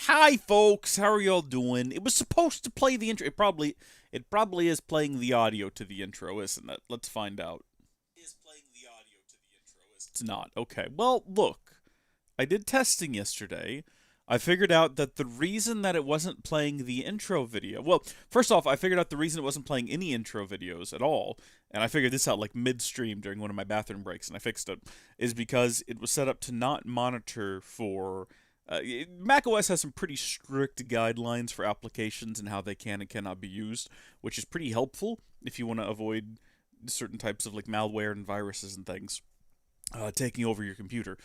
Hi, folks. How are y'all doing? It was supposed to play the intro. It probably is playing the audio to the intro, isn't it? Let's find out. It's not. Okay. Well, look. I did testing yesterday. I figured out that the reason that it wasn't playing the intro video. Well, first off, I figured out the reason it wasn't playing any intro videos at all, and I figured this out like midstream during one of my bathroom breaks, and I fixed it, is because it was set up to not monitor for macOS has some pretty strict guidelines for applications and how they can and cannot be used, which is pretty helpful if you want to avoid certain types of like malware and viruses and things taking over your computer.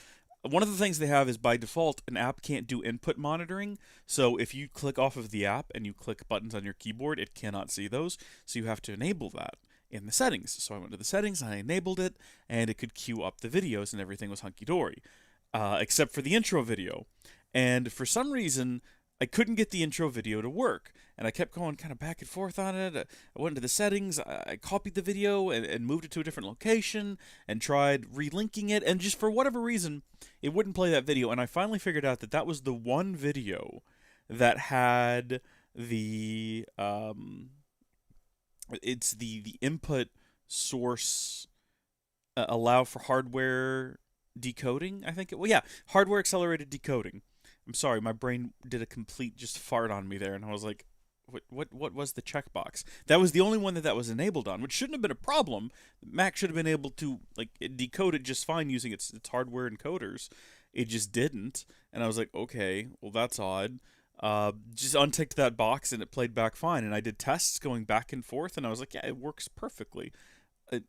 One of the things they have is by default, an app can't do input monitoring. So if you click off of the app and you click buttons on your keyboard, it cannot see those. So you have to enable that in the settings. So I went to the settings, I enabled it, and it could queue up the videos, and everything was hunky dory, except for the intro video. And for some reason, I couldn't get the intro video to work. And I kept going kind of back and forth on it. I went into the settings, I copied the video and moved it to a different location and tried relinking it. And just for whatever reason, it wouldn't play that video. And I finally figured out that that was the one video that had it's the input source allow for hardware decoding, I think well, yeah, hardware accelerated decoding. I'm sorry, my brain did a complete just fart on me there, and I was like, what was the checkbox? That was the only one that was enabled on, which shouldn't have been a problem. Mac should have been able to like decode it just fine using its hardware encoders. It just didn't, and I was like, okay, well that's odd. Just unticked that box and it played back fine. And I did tests going back and forth, and I was like, yeah, it works perfectly.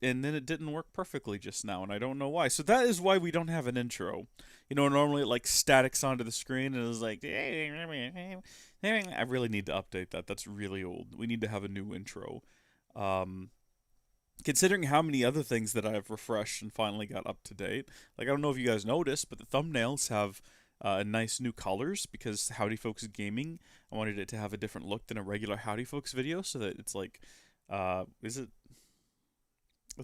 And then it didn't work perfectly just now, and I don't know why. So that is why we don't have an intro. You know, normally it like statics onto the screen and it's like, I really need to update that. That's really old. We need to have a new intro. Um, Considering how many other things that I've refreshed and finally got up to date, like I don't know if you guys noticed, but the thumbnails have nice new colors because Howdy Folks Gaming. I wanted it to have a different look than a regular Howdy Folks video, so that it's like, is it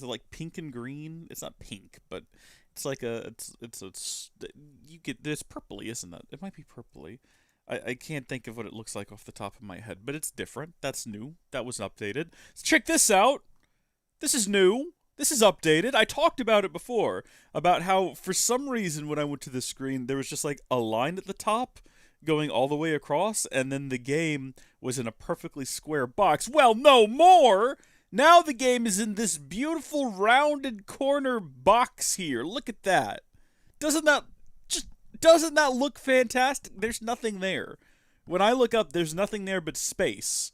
like pink and green? It's not pink, but it's like it's you get it's purpley, isn't it? It might be purpley. I can't think of what it looks like off the top of my head, but it's different. That's new. That was updated. So check this out. This is new. This is updated. I talked about it before about how for some reason when I went to the screen there was just like a line at the top going all the way across, and then the game was in a perfectly square box. Well, no more. Now the game is in this beautiful rounded corner box here. Look at that. Doesn't that just doesn't that look fantastic? There's nothing there. When I look up, there's nothing there but space.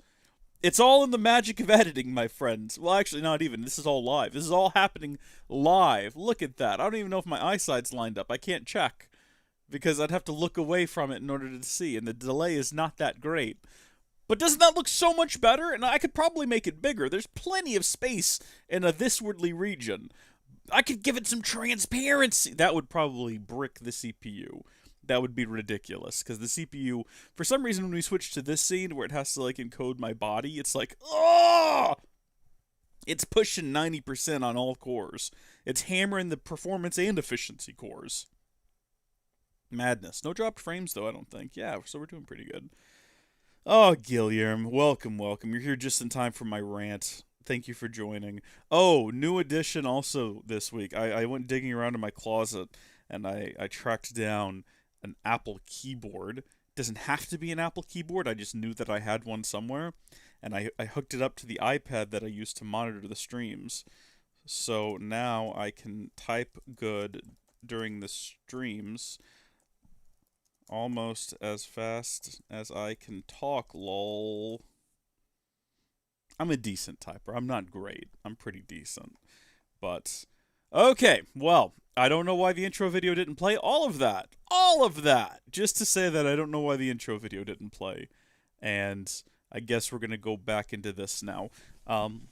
It's all in the magic of editing, my friends. Well, actually, not even. This is all live. This is all happening live. Look at that. I don't even know if my eyesight's lined up. I can't check because I'd have to look away from it in order to see, and the delay is not that great. But doesn't that look so much better? And I could probably make it bigger. There's plenty of space in a thiswardly region. I could give it some transparency. That would probably brick the CPU. That would be ridiculous. Because the CPU, for some reason, when we switch to this scene where it has to like encode my body, it's like, oh! It's pushing 90% on all cores. It's hammering the performance and efficiency cores. Madness. No dropped frames, though, I don't think. Yeah, so we're doing pretty good. Oh, Guillermo, welcome, welcome. You're here just in time for my rant. Thank you for joining. Oh, new addition also this week. I went digging around in my closet and I tracked down an Apple keyboard. It doesn't have to be an Apple keyboard. I just knew that I had one somewhere. And I hooked it up to the iPad that I use to monitor the streams. So now I can type good during the streams almost as fast as I can talk, lol. I'm a decent typer. I'm not great. I'm pretty decent. But, okay, well, I don't know why the intro video didn't play. All of that. All of that. Just to say that I don't know why the intro video didn't play. And I guess we're going to go back into this now. And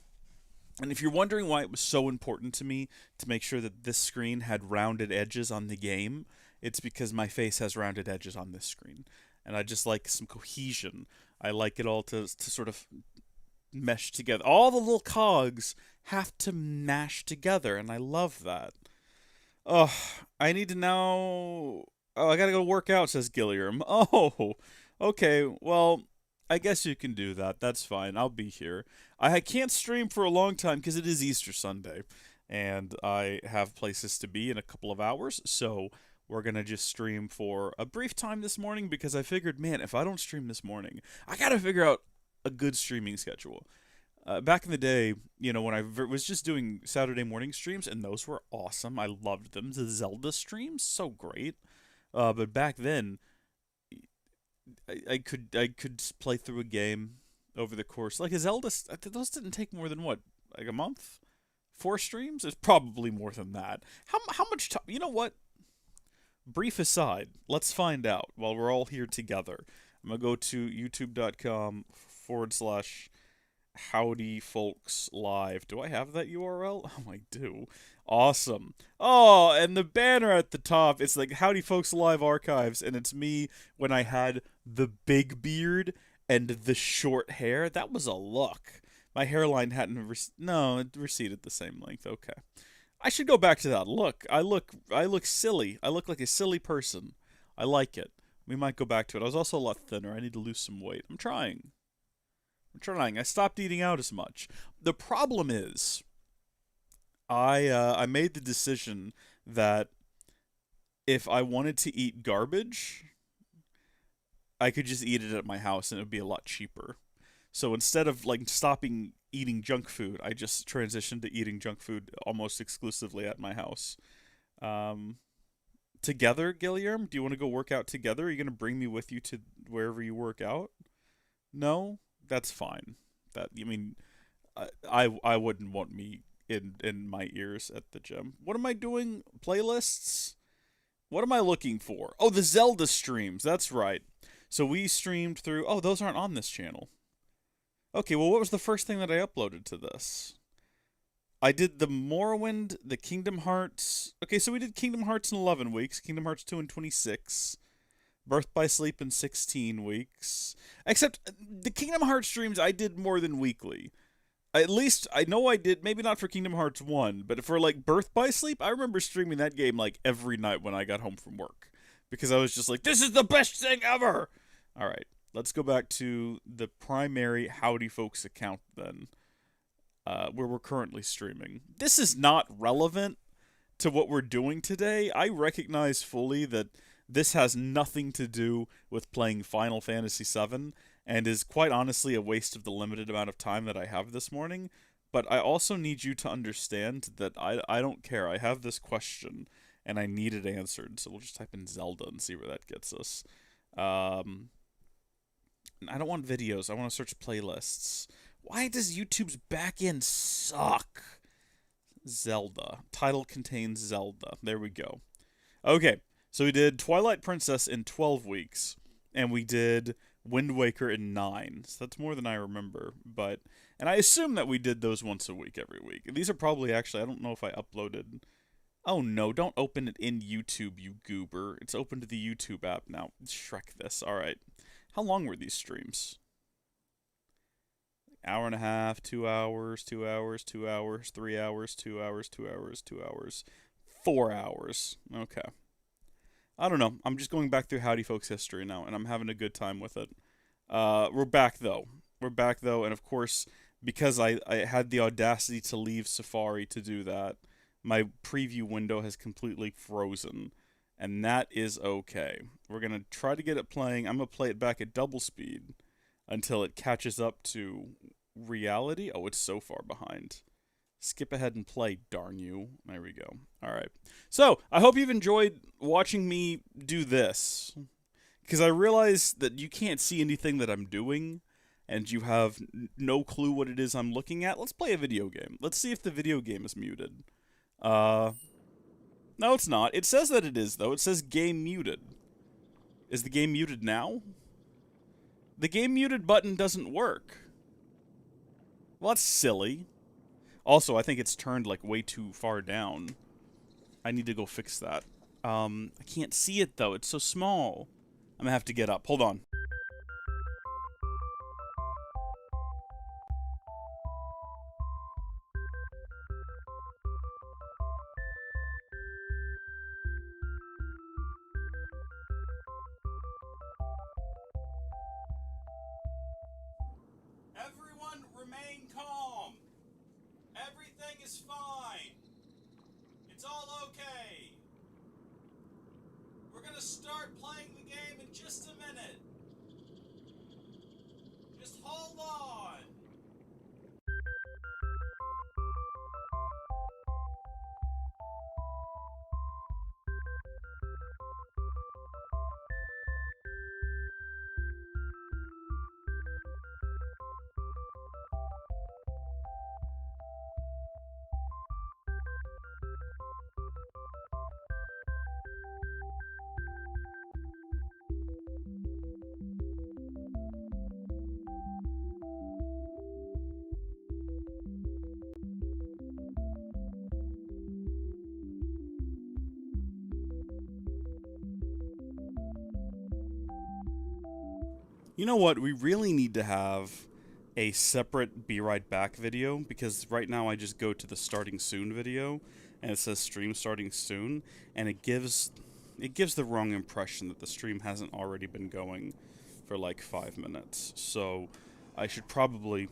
if you're wondering why it was so important to me to make sure that this screen had rounded edges on the game, it's because my face has rounded edges on this screen. And I just like some cohesion. I like it all to sort of mesh together. All the little cogs have to mash together, and I love that. Oh, I need to now... Oh, I gotta go work out, says Gilliam. Oh, Okay, well, I guess you can do that. That's fine. I'll be here. I can't stream for a long time because it is Easter Sunday, and I have places to be in a couple of hours. So we're gonna just stream for a brief time this morning because I figured, man, if I don't stream this morning, I gotta figure out a good streaming schedule. Back in the day, when was just doing Saturday morning streams, and those were awesome. I loved them. The Zelda streams, so great. But back then, I could just play through a game over the course like a Zelda. Those didn't take more than what, like a month, 4 streams. It's probably more than that. How much time? You know what? Brief aside, let's find out while we're all here together. I'm gonna go to youtube.com/. Howdy Folks Live. Do I have that URL? Oh, I do. Awesome. Oh, and the banner at the top, it's like Howdy Folks Live Archives, and it's me when I had the big beard and the short hair. That was a look. My hairline hadn't no, it receded the same length. Okay. I should go back to that. I look silly. I look like a silly person. I like it. We might go back to it. I was also a lot thinner. I need to lose some weight. I'm trying. I stopped eating out as much. The problem is, I made the decision that if I wanted to eat garbage, I could just eat it at my house and it would be a lot cheaper. So instead of like stopping eating junk food, I just transitioned to eating junk food almost exclusively at my house. Um, Together, Guillermo, do you want to go work out together? Are you going to bring me with you to wherever you work out? No, that's fine. I wouldn't want me in my ears at the gym. What am I doing? Playlists? What am I looking for? Oh, the Zelda streams. That's right. So we streamed through. Oh, those aren't on this channel. Okay, well, what was the first thing that I uploaded to this? I did the Morrowind, the Kingdom Hearts. Okay, so we did Kingdom Hearts in 11 weeks, Kingdom Hearts 2 in 26. Birth by Sleep in 16 weeks. Except the Kingdom Hearts streams I did more than weekly. At least I know I did, maybe not for Kingdom Hearts 1, but for like Birth by Sleep, I remember streaming that game like every night when I got home from work. Because I was just like, this is the best thing ever! Alright, let's go back to the primary Howdy Folks account then, where we're currently streaming. This is not relevant to what we're doing today. I recognize fully that this has nothing to do with playing Final Fantasy VII, and is quite honestly a waste of the limited amount of time that I have this morning. But I also need you to understand that I don't care. I have this question, and I need it answered. So we'll just type in Zelda and see where that gets us. I don't want videos. I want to search playlists. Why does YouTube's backend suck? Zelda. Title contains Zelda. There we go. Okay. So we did Twilight Princess in 12 weeks, and we did Wind Waker in 9. So that's more than I remember, and I assume that we did those once a week every week. These are probably actually, I don't know if I uploaded. Oh no, don't open it in YouTube, you goober. It's open to the YouTube app now. Shrek this. Alright. How long were these streams? Hour and a half, 2 hours, 2 hours, 2 hours, 3 hours, 2 hours, 2 hours, 2 hours, 4 hours. Okay. I don't know. I'm just going back through Howdy Folks history now, and I'm having a good time with it. We're back, though. And of course, because I had the audacity to leave Safari to do that, my preview window has completely frozen, and that is okay. We're going to try to get it playing. I'm going to play it back at double speed until it catches up to reality. Oh, it's so far behind. Skip ahead and play, darn you. There we go. Alright. So, I hope you've enjoyed watching me do this. Because I realize that you can't see anything that I'm doing, and you have no clue what it is I'm looking at. Let's play a video game. Let's see if the video game is muted. No, it's not. It says that it is, though. It says game muted. Is the game muted now? The game muted button doesn't work. Well, that's silly. Also, I think it's turned, like, way too far down. I need to go fix that. I can't see it, though. It's so small. I'm gonna have to get up. Hold on. is fine. It's all okay. We're gonna start playing the game in just a minute. Just hold on. You know what? We really need to have a separate Be Right Back video, because right now I just go to the starting soon video and it says stream starting soon, and it gives the wrong impression that the stream hasn't already been going for like 5 minutes. So I should probably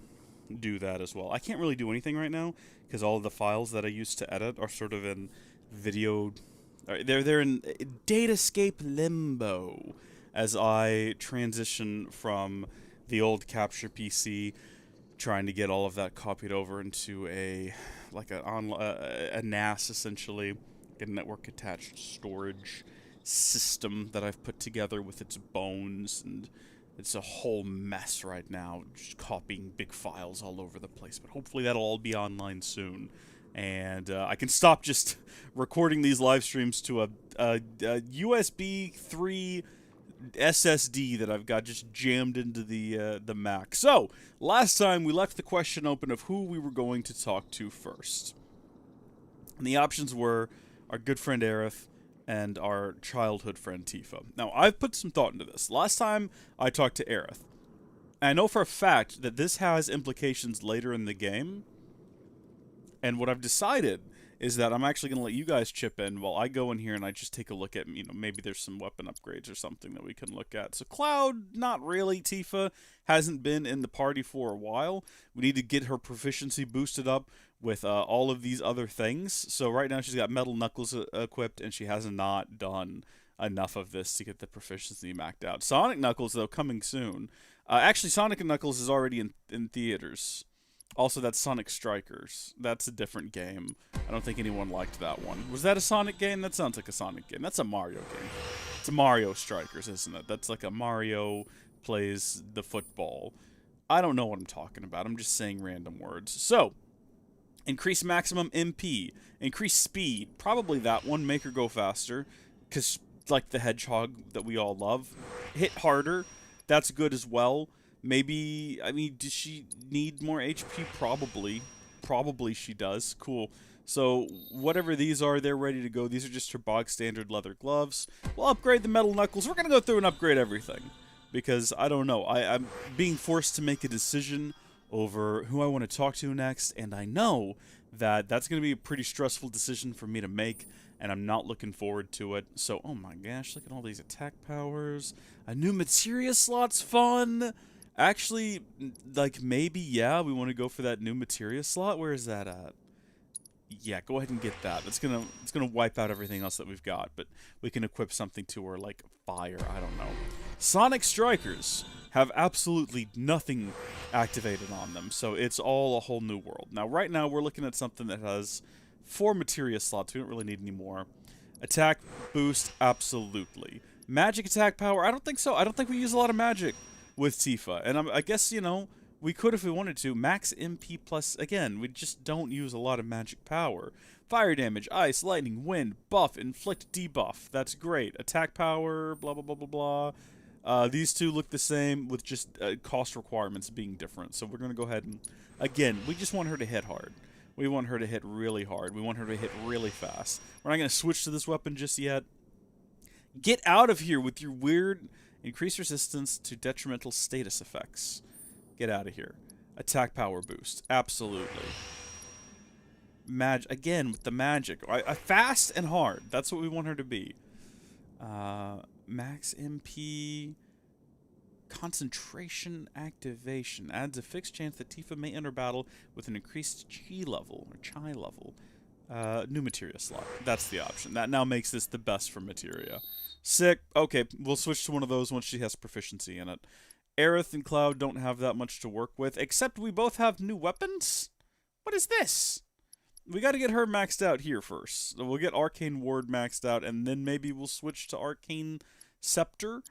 do that as well. I can't really do anything right now because all of the files that I used to edit are sort of in video. They're in datascape limbo as I transition from the old capture PC, trying to get all of that copied over into a NAS, essentially, a network attached storage system that I've put together with its bones, and it's a whole mess right now, just copying big files all over the place. But hopefully that'll all be online soon, and I can stop just recording these live streams to a USB 3 SSD that I've got just jammed into the Mac. So, last time we left the question open of who we were going to talk to first. And the options were our good friend Aerith and our childhood friend Tifa. Now, I've put some thought into this. Last time I talked to Aerith, and I know for a fact that this has implications later in the game, and what I've decided is that I'm actually going to let you guys chip in while I go in here and I just take a look at, maybe there's some weapon upgrades or something that we can look at. So Cloud, not really. Tifa hasn't been in the party for a while. We need to get her proficiency boosted up with all of these other things. So right now she's got Metal Knuckles equipped, and she has not done enough of this to get the proficiency maxed out. Sonic Knuckles, though, coming soon. Actually, Sonic and Knuckles is already in theaters. Also, that's Sonic Strikers. That's a different game. I don't think anyone liked that one. Was that a Sonic game? That sounds like a Sonic game. That's a Mario game. It's a Mario Strikers, isn't it? That's like a Mario plays the football. I don't know what I'm talking about. I'm just saying random words. So, increase maximum MP. Increase speed. Probably that one. Make her go faster. Because, like the hedgehog that we all love. Hit harder. That's good as well. Maybe, does she need more HP? Probably. Probably she does. Cool. So, whatever these are, they're ready to go. These are just her bog standard leather gloves. We'll upgrade the metal knuckles. We're going to go through and upgrade everything. Because, I don't know, I'm being forced to make a decision over who I want to talk to next. And I know that that's going to be a pretty stressful decision for me to make. And I'm not looking forward to it. So, oh my gosh, look at all these attack powers. A new materia slot's fun. Actually, like, maybe, yeah, we want to go for that new materia slot. Where is that at? Yeah, go ahead and get that. It's gonna wipe out everything else that we've got, but we can equip something to her, like fire, I don't know. Sonic Strikers have absolutely nothing activated on them, so it's all a whole new world. Now, right now, we're looking at something that has 4 materia slots. We don't really need any more. Attack boost, absolutely. Magic attack power, I don't think so. I don't think we use a lot of magic with Tifa, and I guess, we could if we wanted to. Max MP plus, again, we just don't use a lot of magic power. Fire damage, ice, lightning, wind, buff, inflict, debuff. That's great. Attack power, blah, blah, blah, blah, blah. These two look the same with just cost requirements being different. So we're going to go ahead and, again, we just want her to hit hard. We want her to hit really hard. We want her to hit really fast. We're not going to switch to this weapon just yet. Get out of here with your weird increased resistance to detrimental status effects. Get out of here. Attack power boost. Absolutely. Again, with the magic. Fast and hard. That's what we want her to be. Max MP. Concentration activation adds a fixed chance that Tifa may enter battle with an increased chi level or chai level. New materia slot. That's the option. That now makes this the best for materia. Sick. Okay, we'll switch to one of those once she has proficiency in it. Aerith and Cloud don't have that much to work with, except we both have new weapons? What is this? We gotta get her maxed out here first. So we'll get Arcane Ward maxed out, and then maybe we'll switch to Arcane Scepter.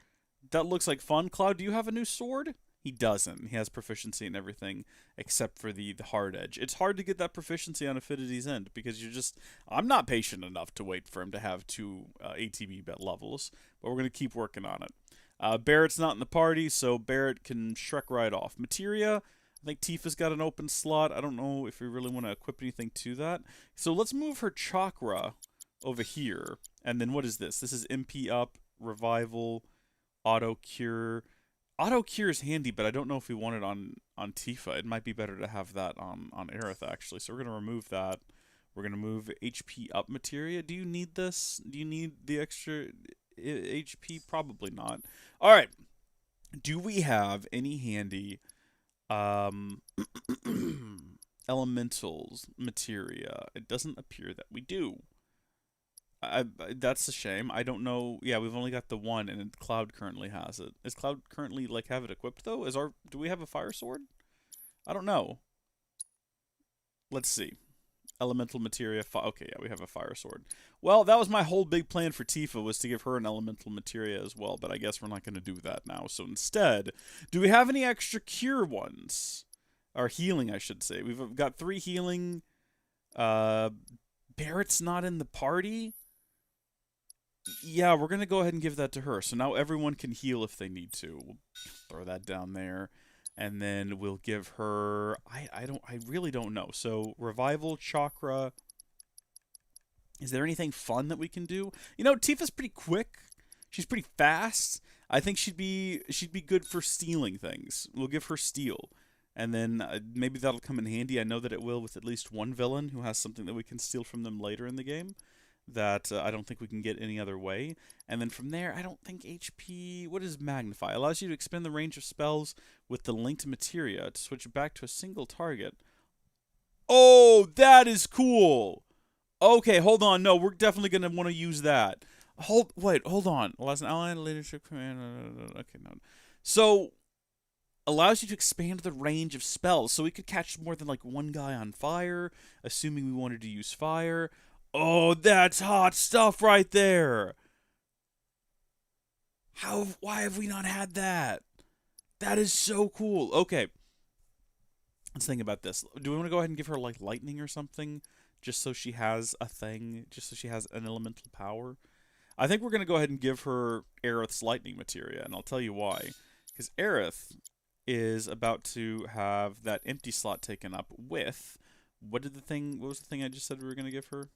That looks like fun. Cloud, do you have a new sword? He doesn't. He has proficiency in everything except for the hard edge. It's hard to get that proficiency on Affinity's End because you're just... I'm not patient enough to wait for him to have 2 ATB levels, but we're going to keep working on it. Barrett's not in the party, so Barrett can Shrek right off. Materia, I think Tifa's got an open slot. I don't know if we really want to equip anything to that. So let's move her chakra over here. And then what is this? This is MP up, Revival, Auto Cure. Auto Cure is handy, but I don't know if we want it on Tifa. It might be better to have that on Aerith, actually. So we're going to remove that. We're going to move HP up materia. Do you need this? Do you need the extra HP? Probably not. All right. Do we have any handy elementals materia? It doesn't appear that we do. That's a shame. I don't know. Yeah, we've only got the one, and Cloud currently has it. Is Cloud currently, like, have it equipped, though? Do we have a fire sword? I don't know. Let's see. Elemental materia. Okay, yeah, we have a fire sword. Well, that was my whole big plan for Tifa, was to give her an elemental materia as well, but I guess we're not going to do that now. So instead, do we have any extra cure ones? Or healing, I should say. We've got 3 healing. Barrett's not in the party. Yeah, we're going to go ahead and give that to her. So now everyone can heal if they need to. We'll throw that down there. And then we'll give her... I really don't know. So, Revival, Chakra... Is there anything fun that we can do? You know, Tifa's pretty quick. She's pretty fast. I think she'd be good for stealing things. We'll give her steal. And then maybe that'll come in handy. I know that it will with at least one villain who has something that we can steal from them later in the game. That I don't think we can get any other way. And then from there, I don't think HP... What is Magnify? Allows you to expand the range of spells with the linked materia to switch back to a single target. Oh, that is cool! Okay, hold on. No, we're definitely going to want to use that. Wait, hold on. Allows an ally leadership command... Okay, no. So, allows you to expand the range of spells. So we could catch more than, like, one guy on fire, assuming we wanted to use fire... Oh, that's hot stuff right there. Why have we not had that? That is so cool. Okay. Let's think about this. Do we want to go ahead and give her, like, lightning or something? Just so she has a thing? Just so she has an elemental power? I think we're going to go ahead and give her Aerith's lightning materia, and I'll tell you why. Because Aerith is about to have that empty slot taken up with... What was the thing I just said we were going to give her?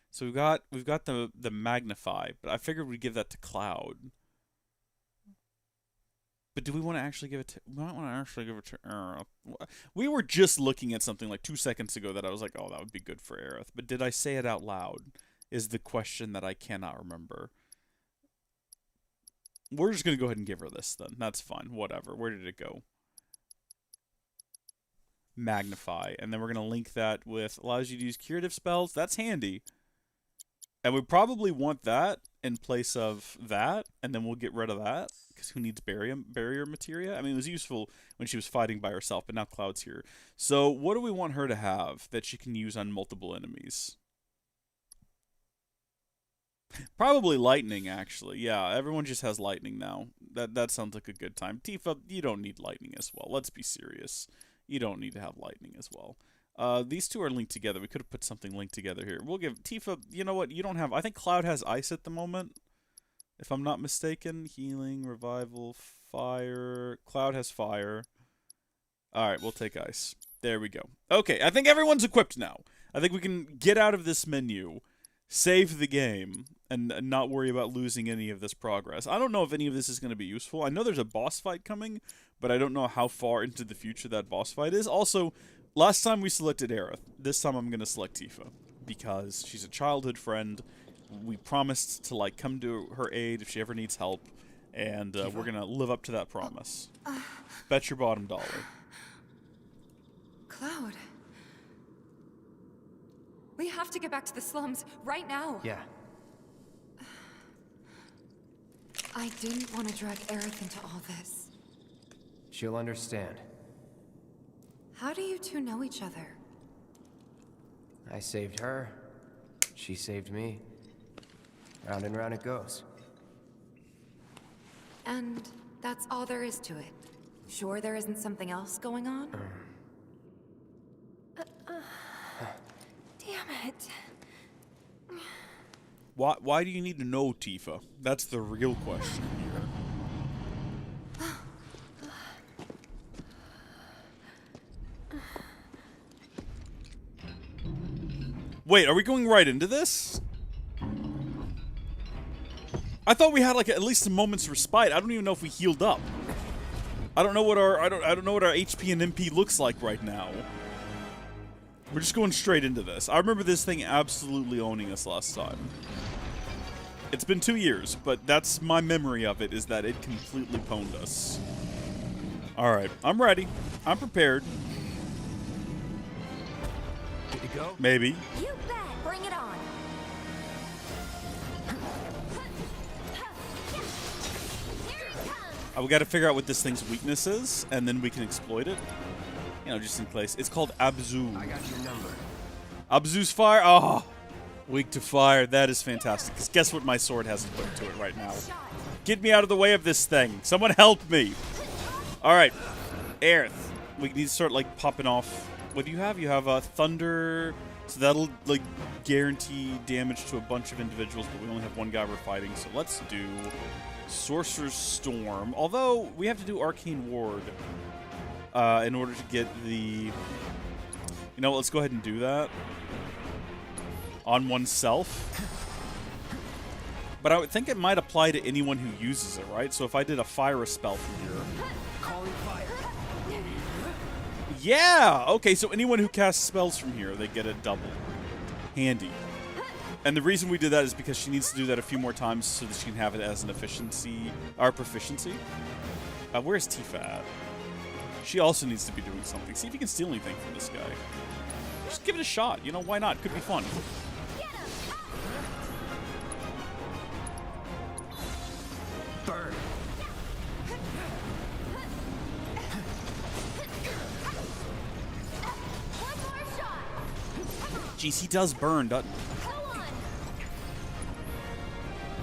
So we've got the Magnify, but I figured we'd give that to Cloud. But do we want to actually give it to... We might want to actually give it to Aerith. We were just looking at something like 2 seconds ago that I was like, oh, that would be good for Aerith. But did I say it out loud? Is the question that I cannot remember. We're just going to go ahead and give her this then. That's fine. Whatever. Where did it go? Magnify, and then we're going to link that with allows you to use curative spells. That's handy. And we probably want that in place of that, and then we'll get rid of that, because who needs barrier materia? I mean, it was useful when she was fighting by herself, but now Cloud's here. So what do we want her to have that she can use on multiple enemies? Probably lightning, actually. Yeah, everyone just has lightning now. That sounds like a good time. Tifa, you don't need lightning as well. Let's be serious. You don't need to have lightning as well. These two are linked together. We could have put something linked together here. We'll give Tifa... You know what? You don't have... I think Cloud has ice at the moment. If I'm not mistaken. Healing, revival, fire. Cloud has fire. Alright, we'll take ice. There we go. Okay, I think everyone's equipped now. I think we can get out of this menu, save the game, and not worry about losing any of this progress. I don't know if any of this is going to be useful. I know there's a boss fight coming, but I don't know how far into the future that boss fight is. Also, last time we selected Aerith. This time I'm going to select Tifa. because she's a childhood friend. We promised to, like, come to her aid if she ever needs help, and we're gonna live up to that promise. Bet your bottom dollar. Cloud. We have to get back to the slums right now. Yeah. I didn't want to drag Aerith into all this. She'll understand. How do you two know each other? I saved her. She saved me. Round and round it goes. And that's all there is to it. Sure there isn't something else going on? Damn it. Why do you need to know, Tifa? That's the real question here. Wait, are we going right into this? I thought we had like at least a moment's respite. I don't even know if we healed up. I don't know what our I don't know what our HP and MP looks like right now. We're just going straight into this. I remember this thing absolutely owning us last time. It's been 2 years, but that's my memory of it, is that it completely pwned us. Alright, I'm ready. I'm prepared. Good to go? Maybe. You bet! Bring it on! We gotta figure out what this thing's weakness is, and then we can exploit it. You know, just in place. It's called Abzu. I got your number. Abzu's fire? Oh! Weak to fire. That is fantastic. Because guess what my sword has equipped to it right now? Get me out of the way of this thing. Someone help me. Alright. Aerith. We need to start, like, popping off. What do you have? You have Thunder. So that'll, like, guarantee damage to a bunch of individuals, but we only have one guy we're fighting. So let's do Sorcerer's Storm. Although, we have to do Arcane Ward in order to get the... You know what? Let's go ahead and do that. On oneself. But I would think it might apply to anyone who uses it, right? So if I did a fire spell from here... Calling fire. Yeah! Okay, so anyone who casts spells from here, they get a double. Handy. And the reason we did that is because she needs to do that a few more times so that she can have it as an efficiency... Our proficiency. Where's Tifa at? She also needs to be doing something. See if you can steal anything from this guy. Just give it a shot. You know, why not? Could be fun. Burn. Jeez, he does burn, doesn't he?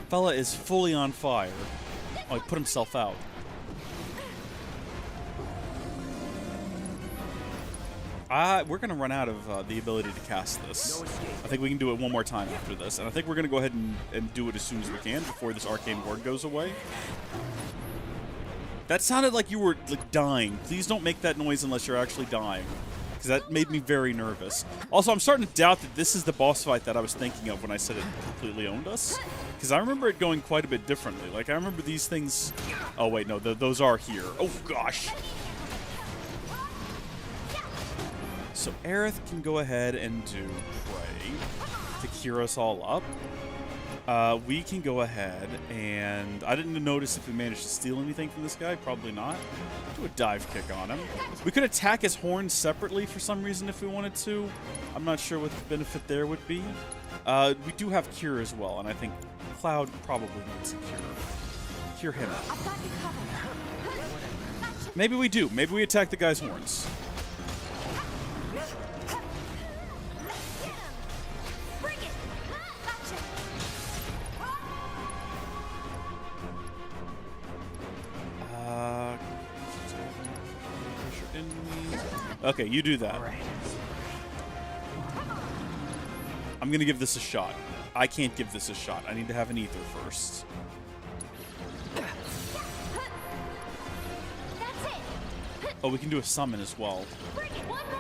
Fella is fully on fire. Oh, he put himself out. We're going to run out of the ability to cast this. I think we can do it one more time after this. And I think we're going to go ahead and do it as soon as we can before this arcane ward goes away. That sounded like you were like dying. Please don't make that noise unless you're actually dying. Because that made me very nervous. Also, I'm starting to doubt that this is the boss fight that I was thinking of when I said it completely owned us. Because I remember it going quite a bit differently. Like, I remember these things... Oh, wait, no, those are here. Oh, gosh. So Aerith can go ahead and do Pray to cure us all up. We can go ahead and... I didn't notice if we managed to steal anything from this guy. Probably not. Do a dive kick on him. We could attack his horns separately for some reason if we wanted to. I'm not sure what the benefit there would be. We do have Cure as well, and I think Cloud probably needs a Cure. Cure him. Maybe we do. Maybe we attack the guy's horns. Okay, you do that. I'm gonna give this a shot. I can't give this a shot. I need to have an ether first. Oh, we can do a summon as well.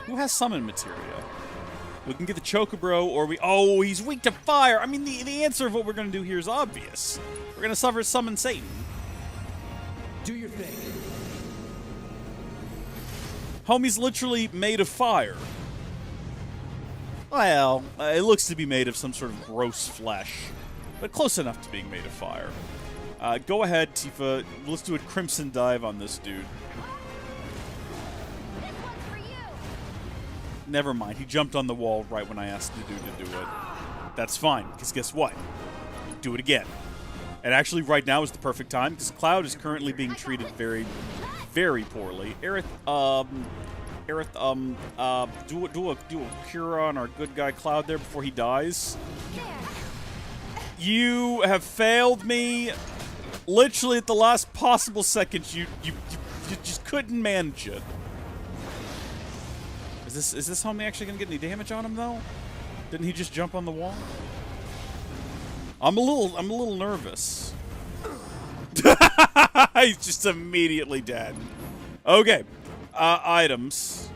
Who has summon materia? We can get the Chocobro, or we... Oh, he's weak to fire! I mean, the answer of what we're gonna do here is obvious. We're gonna suffer summon Satan. Do your thing. Homie's literally made of fire. Well, it looks to be made of some sort of gross flesh, but close enough to being made of fire. Go ahead, Tifa. Let's do a crimson dive on this dude. Never mind. He jumped on the wall right when I asked the dude to do it. That's fine, because guess what? Do it again. And actually, right now is the perfect time, because Cloud is currently being treated very, very poorly. Aerith, do a cure on our good guy Cloud there before he dies. You have failed me. Literally at the last possible second, you just couldn't manage it. Is this homie actually gonna get any damage on him though? Didn't he just jump on the wall? I'm a little nervous. He's just immediately dead. Okay. Items.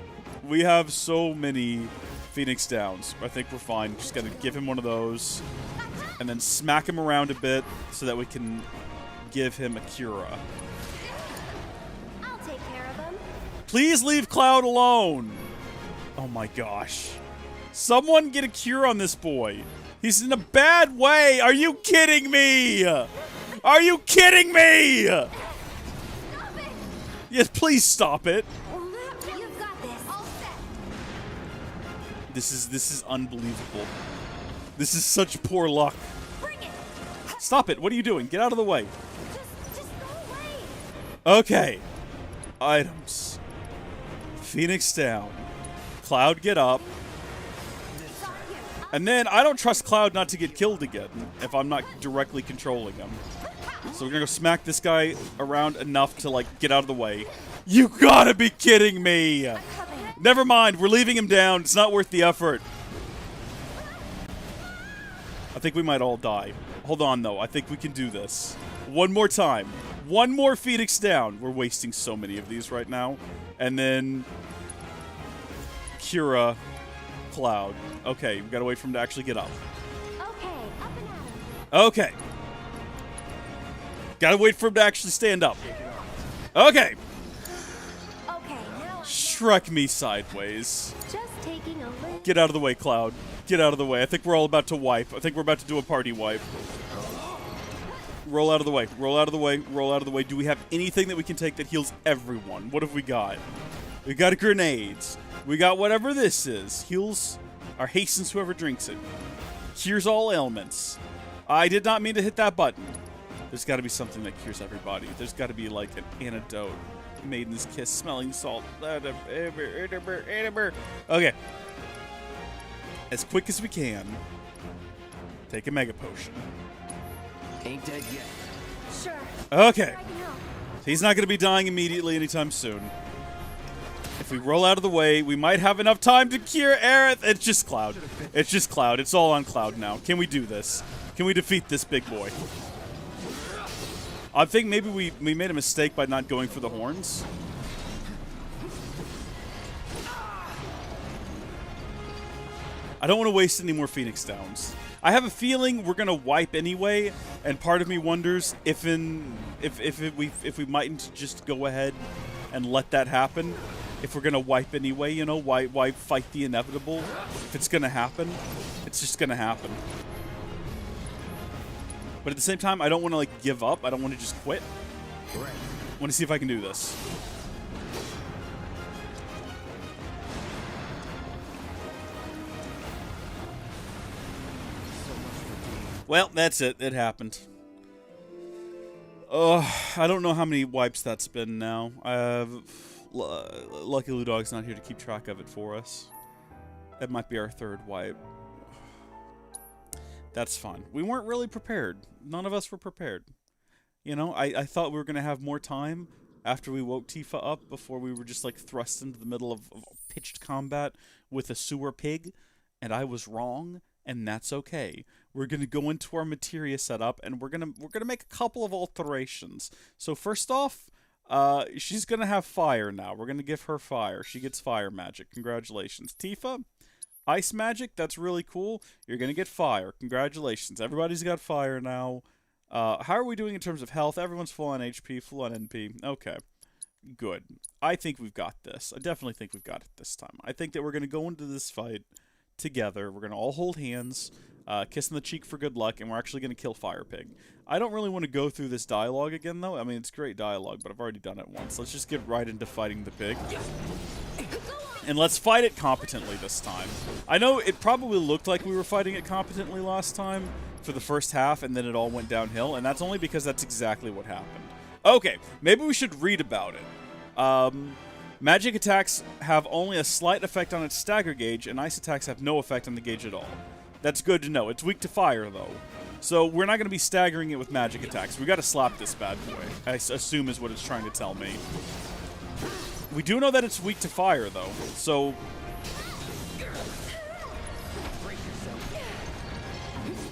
We have so many Phoenix Downs. I think we're fine. Just gotta give him one of those. And then smack him around a bit so that we can give him a Cura. I'll take care of him. Please leave Cloud alone. Oh my gosh. Someone get a cure on this boy. He's in a bad way. Are you kidding me? Are you kidding me? Stop it. Yes, please stop it. You've got this. All set. This is unbelievable. This is such poor luck. Bring it. Stop it. What are you doing? Get out of the way. Just go away. Okay. Items. Phoenix down. Cloud get up. And then I don't trust Cloud not to get killed again if I'm not directly controlling him. So we're gonna go smack this guy around enough to like get out of the way. You gotta be kidding me! Never mind, we're leaving him down. It's not worth the effort. I think we might all die. Hold on though, I think we can do this. One more time. One more Phoenix down. We're wasting so many of these right now. And then Cura, Cloud. Okay, we gotta wait for him to actually get up. Okay, up and at him. Okay. Gotta wait for him to actually stand up. Okay. Okay, now Shrek me sideways. just taking a little. Get out of the way, Cloud. Get out of the way. I think we're all about to wipe. I think we're about to do a party wipe. Roll out of the way. Roll out of the way. Roll out of the way. Do we have anything that we can take that heals everyone? What have we got? We got grenades. We got whatever this is. Heals or hastens whoever drinks it. Cures all ailments. I did not mean to hit that button. There's got to be something that cures everybody. There's got to be like an antidote. Maiden's kiss, smelling salt. Okay. As quick as we can, take a mega potion. Ain't dead yet. Sure. Okay. I can help. He's not going to be dying immediately anytime soon. If we roll out of the way, we might have enough time to cure Aerith. It's just Cloud. It's just Cloud. It's all on Cloud now. Can we do this? Can we defeat this big boy? I think maybe we made a mistake by not going for the horns. I don't want to waste any more Phoenix Downs. I have a feeling we're gonna wipe anyway, and part of me wonders if we mightn't just go ahead and let that happen. If we're gonna wipe anyway, you know, why fight the inevitable? If it's gonna happen, it's just gonna happen. But at the same time, I don't want to like give up. I don't want to just quit. I want to see if I can do this. Well, that's it. It happened. I don't know how many wipes that's been now. Lucky Lou Dog's not here to keep track of it for us. That might be our third wipe. That's fine. We weren't really prepared. None of us were prepared. You know, I thought we were going to have more time after we woke Tifa up before we were just like thrust into the middle of pitched combat with a sewer pig, and I was wrong, and that's okay. We're going to go into our materia setup, and we're going to make a couple of alterations. So first off, she's going to have fire now. We're going to give her fire. She gets fire magic. Congratulations. Tifa, ice magic, that's really cool. You're going to get fire. Congratulations. Everybody's got fire now. How are we doing in terms of health? Everyone's full on HP, full on NP. Okay. Good. I think we've got this. I definitely think we've got it this time. I think that we're going to go into this fight together. We're going to all hold hands, kiss on the cheek for good luck, and we're actually going to kill Fire Pig. I don't really want to go through this dialogue again, though. I mean, it's great dialogue, but I've already done it once. Let's just get right into fighting the pig. And let's fight it competently this time. I know it probably looked like we were fighting it competently last time for the first half, and then it all went downhill, and that's only because that's exactly what happened. Okay, maybe we should read about it. Magic attacks have only a slight effect on its stagger gauge, and ice attacks have no effect on the gauge at all. That's good to know. It's weak to fire, though. So we're not going to be staggering it with magic attacks. We got to slap this bad boy, I assume is what it's trying to tell me. We do know that it's weak to fire, though, so...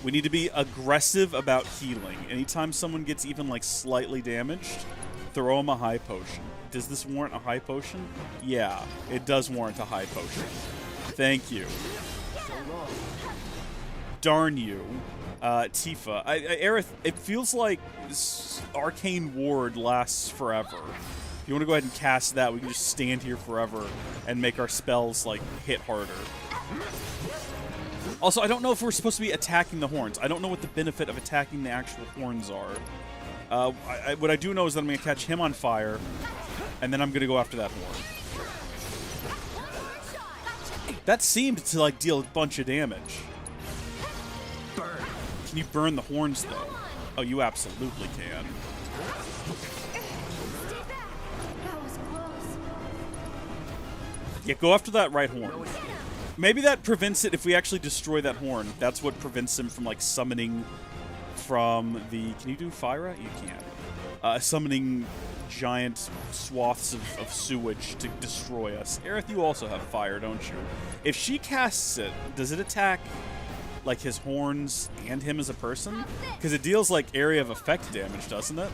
we need to be aggressive about healing. Anytime someone gets even, like, slightly damaged, throw them a high potion. Does this warrant a high potion? Yeah, it does warrant a high potion. Thank you. Darn you. Tifa. Aerith, it feels like this arcane ward lasts forever. If you want to go ahead and cast that, we can just stand here forever and make our spells, like, hit harder. Also, I don't know if we're supposed to be attacking the horns. I don't know what the benefit of attacking the actual horns are. What I do know is that I'm going to catch him on fire, and then I'm going to go after that horn. That seemed to, like, deal a bunch of damage. Can you burn the horns, though? Oh, you absolutely can. Yeah, go after that right horn. Maybe that prevents it if we actually destroy that horn. That's what prevents him from, like, summoning from the... Can you do Fyra? You can. Summoning giant swaths of sewage to destroy us. Aerith, you also have fire, don't you? If she casts it, does it attack, like, his horns and him as a person? Because it deals, like, area of effect damage, doesn't it?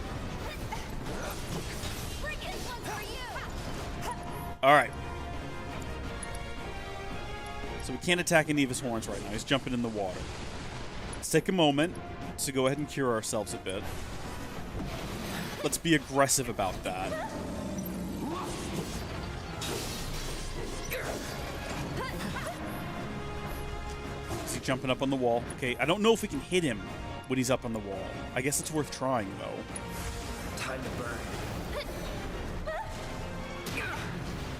Alright. So we can't attack any of his horns right now. He's jumping in the water. Let's take a moment to go ahead and cure ourselves a bit. Let's be aggressive about that. Is he jumping up on the wall? Okay, I don't know if we can hit him when he's up on the wall. I guess it's worth trying, though. Time to burn.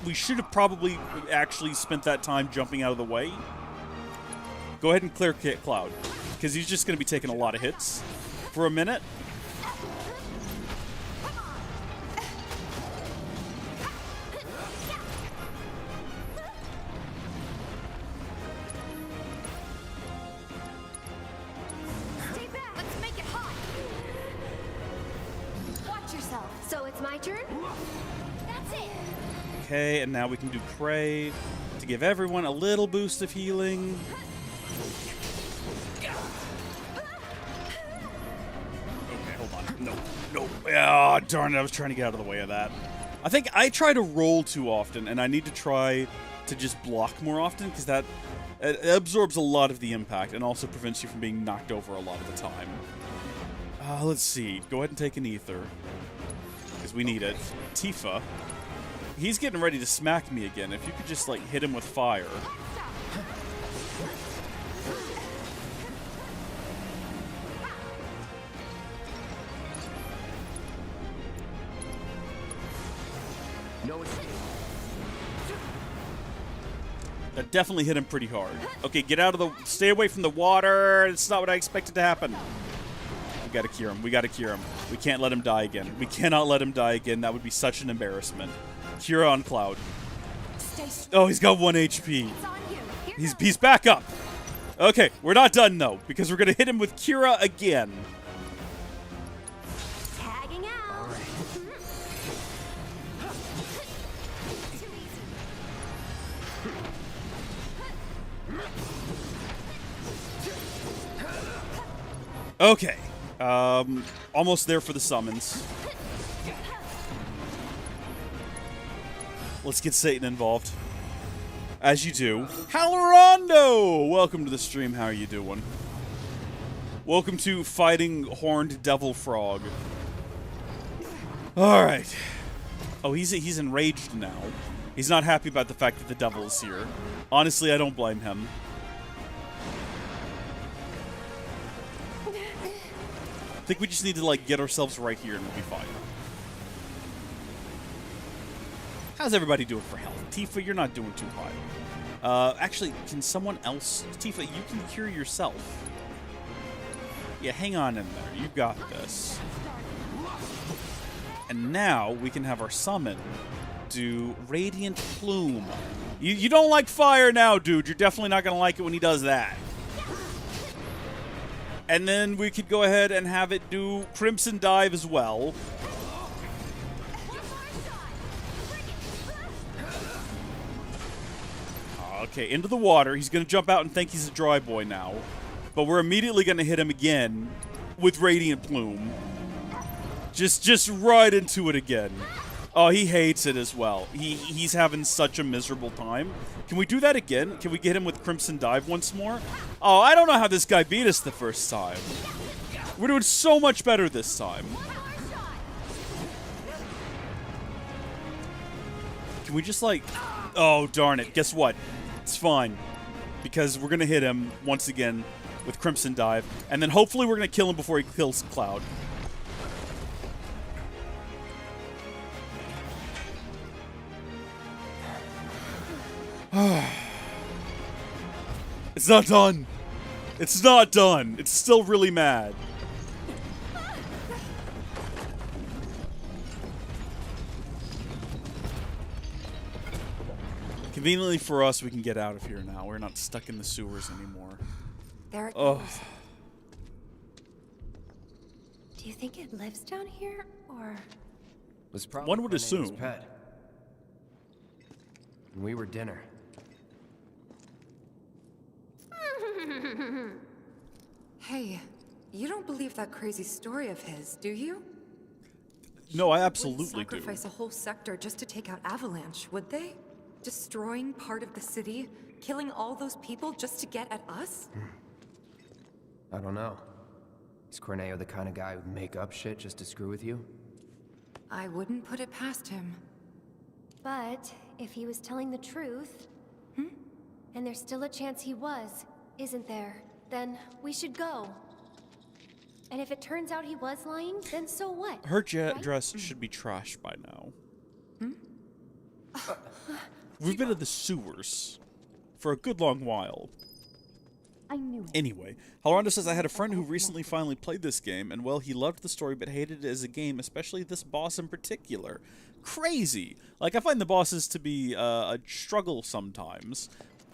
We should have probably actually spent that time jumping out of the way. Go ahead and clear Cloud, because he's just going to be taking a lot of hits for a minute. Stay back. Let's make it hot. Watch yourself. So it's my turn? That's it. Okay, and now we can do Pray to give everyone a little boost of healing. Okay, hold on. No. Ah, darn it, I was trying to get out of the way of that. I think I try to roll too often, and I need to try to just block more often, because that it absorbs a lot of the impact and also prevents you from being knocked over a lot of the time. Let's see. Go ahead and take an ether, because we need it. Tifa. He's getting ready to smack me again. If you could just, like, hit him with fire. No escape. That definitely hit him pretty hard. Okay, get out of the... Stay away from the water. It's not what I expected to happen. We gotta cure him. We gotta cure him. We can't let him die again. We cannot let him die again. That would be such an embarrassment. Cure on Cloud. Oh, he's got 1 HP. He's back up. Okay, we're not done, though, because we're going to hit him with Kira again. Tagging out. Okay. Almost there for the summons. Let's get Satan involved. As you do. Halorondo! Welcome to the stream. How are you doing? Welcome to Fighting Horned Devil Frog. Alright. Oh, he's enraged now. He's not happy about the fact that the devil is here. Honestly, I don't blame him. think we just need to, like, get ourselves right here and we'll be fine. How's everybody doing for health? Tifa, you're not doing too high. Actually, can someone else... Tifa, you can cure yourself. Yeah, hang on in there. You got this. And now we can have our summon do Radiant Plume. You don't like fire now, dude. You're definitely not going to like it when he does that. And then we could go ahead and have it do Crimson Dive as well. Okay, into the water. He's going to jump out and think he's a dry boy now. But we're immediately going to hit him again with Radiant Plume. Just right into it again. Oh, he hates it as well. He's having such a miserable time. Can we do that again? Can we get him with Crimson Dive once more? Oh, I don't know how this guy beat us the first time. We're doing so much better this time. Can we just, like... Oh, darn it. Guess what? It's fine. Because we're going to hit him once again with Crimson Dive. And then hopefully we're going to kill him before he kills Cloud. It's not done. It's not done. It's still really mad. Conveniently for us, we can get out of here now. We're not stuck in the sewers anymore. There it goes. Do you think it lives down here, or...? Was probably One would Corneo's assume. Pet. And we were dinner. Hey, you don't believe that crazy story of his, do you? No, I Wouldn't absolutely do. sacrifice a whole sector just to take out Avalanche, would they? Destroying part of the city, killing all those people just to get at us? I don't know. Is Corneo the kind of guy who'd make up shit just to screw with you? I wouldn't put it past him. But if he was telling the truth, and there's still a chance he was, isn't there? Then we should go. And if it turns out he was lying, then so what? Her right? dress should be trashed by now. We've been in the sewers for a good long while. I knew it. Anyway, Halronda says, I had a friend who recently finally played this game, and well, he loved the story but hated it as a game, especially this boss in particular. Crazy! Like, I find the bosses to be a struggle sometimes,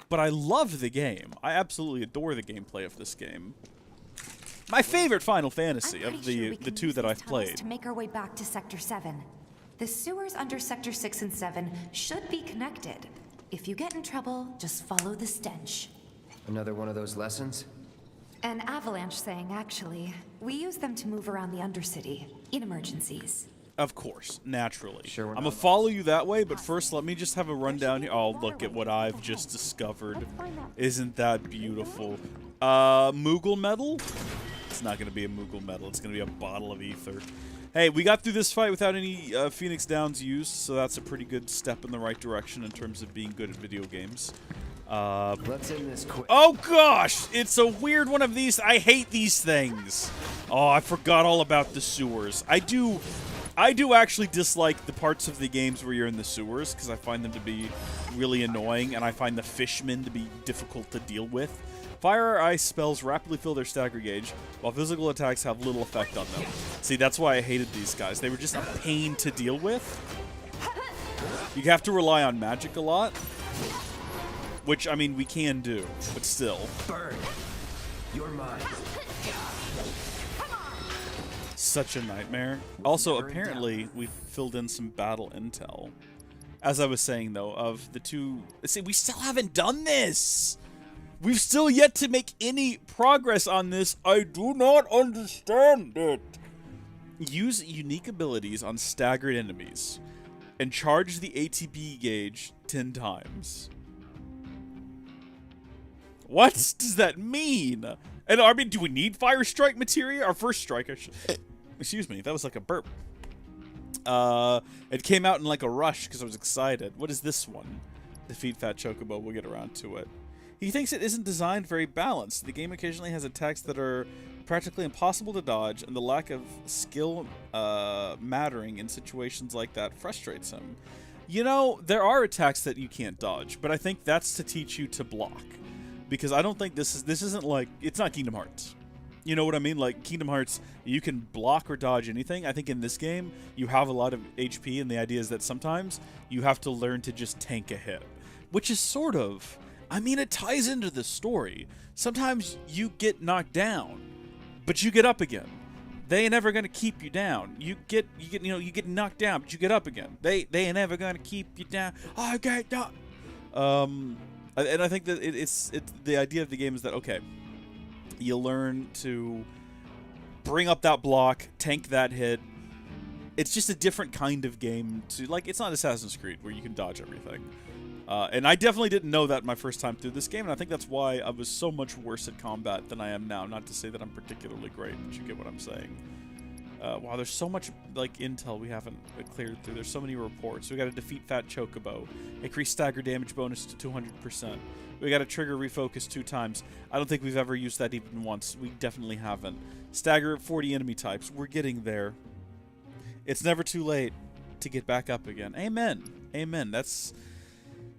but I love the game. I absolutely adore the gameplay of this game. My favorite Final Fantasy of the two that I've played. To make our way back to Sector 7. The sewers under Sector 6 and 7 should be connected. If you get in trouble, just follow the stench. Another one of those lessons? An avalanche thing, actually. We use them to move around the Undercity in emergencies. Of course, naturally. Sure, I'm gonna follow you that way, but first let me just have a rundown here. Oh, look at what I've just discovered. Isn't that beautiful? Moogle Medal? It's not gonna be a Moogle Medal. It's gonna be a bottle of ether. Hey, we got through this fight without any Phoenix Downs used, so that's a pretty good step in the right direction in terms of being good at video games. Let's end this quick. Oh gosh, it's a weird one of these. I hate these things. Oh, I forgot all about the sewers. I do actually dislike the parts of the games where you're in the sewers because I find them to be really annoying, and I find the fishmen to be difficult to deal with. Fire or ice spells rapidly fill their stagger gauge, while physical attacks have little effect on them. See, that's why I hated these guys. They were just a pain to deal with. You have to rely on magic a lot. Which, I mean, we can do, but still. Burn. You're mine. Such a nightmare. Also, apparently, we've filled in some battle intel. As I was saying, though, of the two... See, we still haven't done this! We've still yet to make any progress on this. I do not understand it. Use unique abilities on staggered enemies. And charge the ATB gauge 10 times. What does that mean? And I mean, do we need fire strike materia? Our first strike, excuse me, that was like a burp. It came out in like a rush because I was excited. What is this one? Defeat Fat Chocobo. We'll get around to it. He thinks it isn't designed very balanced. The game occasionally has attacks that are practically impossible to dodge, and the lack of skill mattering in situations like that frustrates him. You know, there are attacks that you can't dodge, but I think that's to teach you to block. Because I don't think this isn't like, it's not Kingdom Hearts. You know what I mean? Like, Kingdom Hearts, you can block or dodge anything. I think in this game, you have a lot of HP, and the idea is that sometimes you have to learn to just tank a hit. Which is sort of, I mean, it ties into the story. Sometimes you get knocked down, but you get up again. They ain't ever gonna keep you down. You get knocked down, but you get up again. They ain't never gonna keep you down. I get up. And I think that it's the idea of the game is that, okay, you learn to bring up that block, tank that hit. It's just a different kind of game to, like, it's not Assassin's Creed where you can dodge everything. And I definitely didn't know that my first time through this game, and I think that's why I was so much worse at combat than I am now. Not to say that I'm particularly great, but you get what I'm saying. Wow, there's so much, like, intel we haven't cleared through. There's so many reports. We gotta defeat Fat Chocobo. Increase stagger damage bonus to 200%. We gotta trigger refocus 2 times. I don't think we've ever used that even once. We definitely haven't. Stagger 40 enemy types. We're getting there. It's never too late to get back up again. Amen. Amen. That's...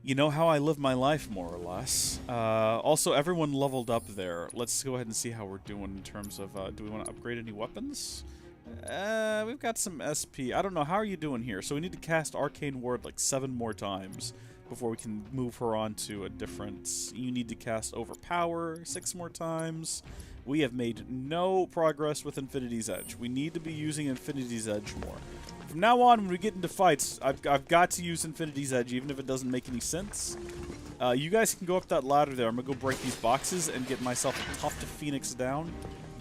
You know how I live my life, more or less. Also, everyone leveled up there. Let's go ahead and see how we're doing in terms of, do we want to upgrade any weapons? We've got some SP. I don't know, how are you doing here? So we need to cast Arcane Ward like 7 more times before we can move her on to a different... You need to cast Overpower 6 more times. We have made no progress with Infinity's Edge. We need to be using Infinity's Edge more. From now on, when we get into fights, I've got to use Infinity's Edge, even if it doesn't make any sense. You guys can go up that ladder there. I'm going to go break these boxes and get myself a Tuft of Phoenix down.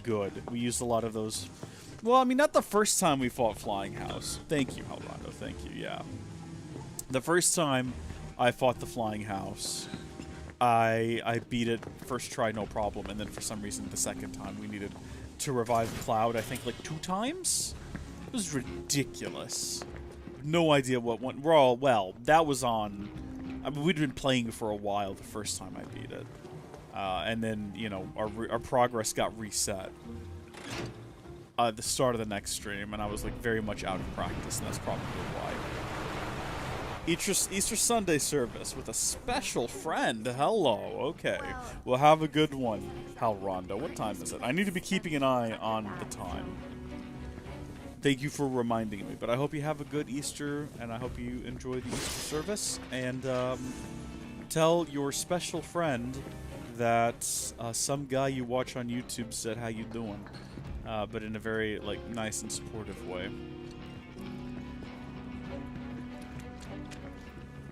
Good. We used a lot of those. Well, I mean, not the first time we fought Flying House. Thank you, Alrando. Thank you, yeah. The first time I fought the Flying House, I beat it first try, no problem. And then for some reason, the second time, we needed to revive Cloud, I think, like 2 times? It was ridiculous. No idea what went wrong. Well, that was on... I mean, we'd been playing for a while the first time I beat it. And then, you know, our progress got reset at the start of the next stream, and I was, like, very much out of practice, and that's probably why. Easter Sunday service with a special friend. Hello. Okay. We'll have a good one. Hal Rondo. What time is it? I need to be keeping an eye on the time. Thank you for reminding me, but I hope you have a good Easter, and I hope you enjoy the Easter service, and tell your special friend that some guy you watch on YouTube said how you doing, but in a very, like, nice and supportive way.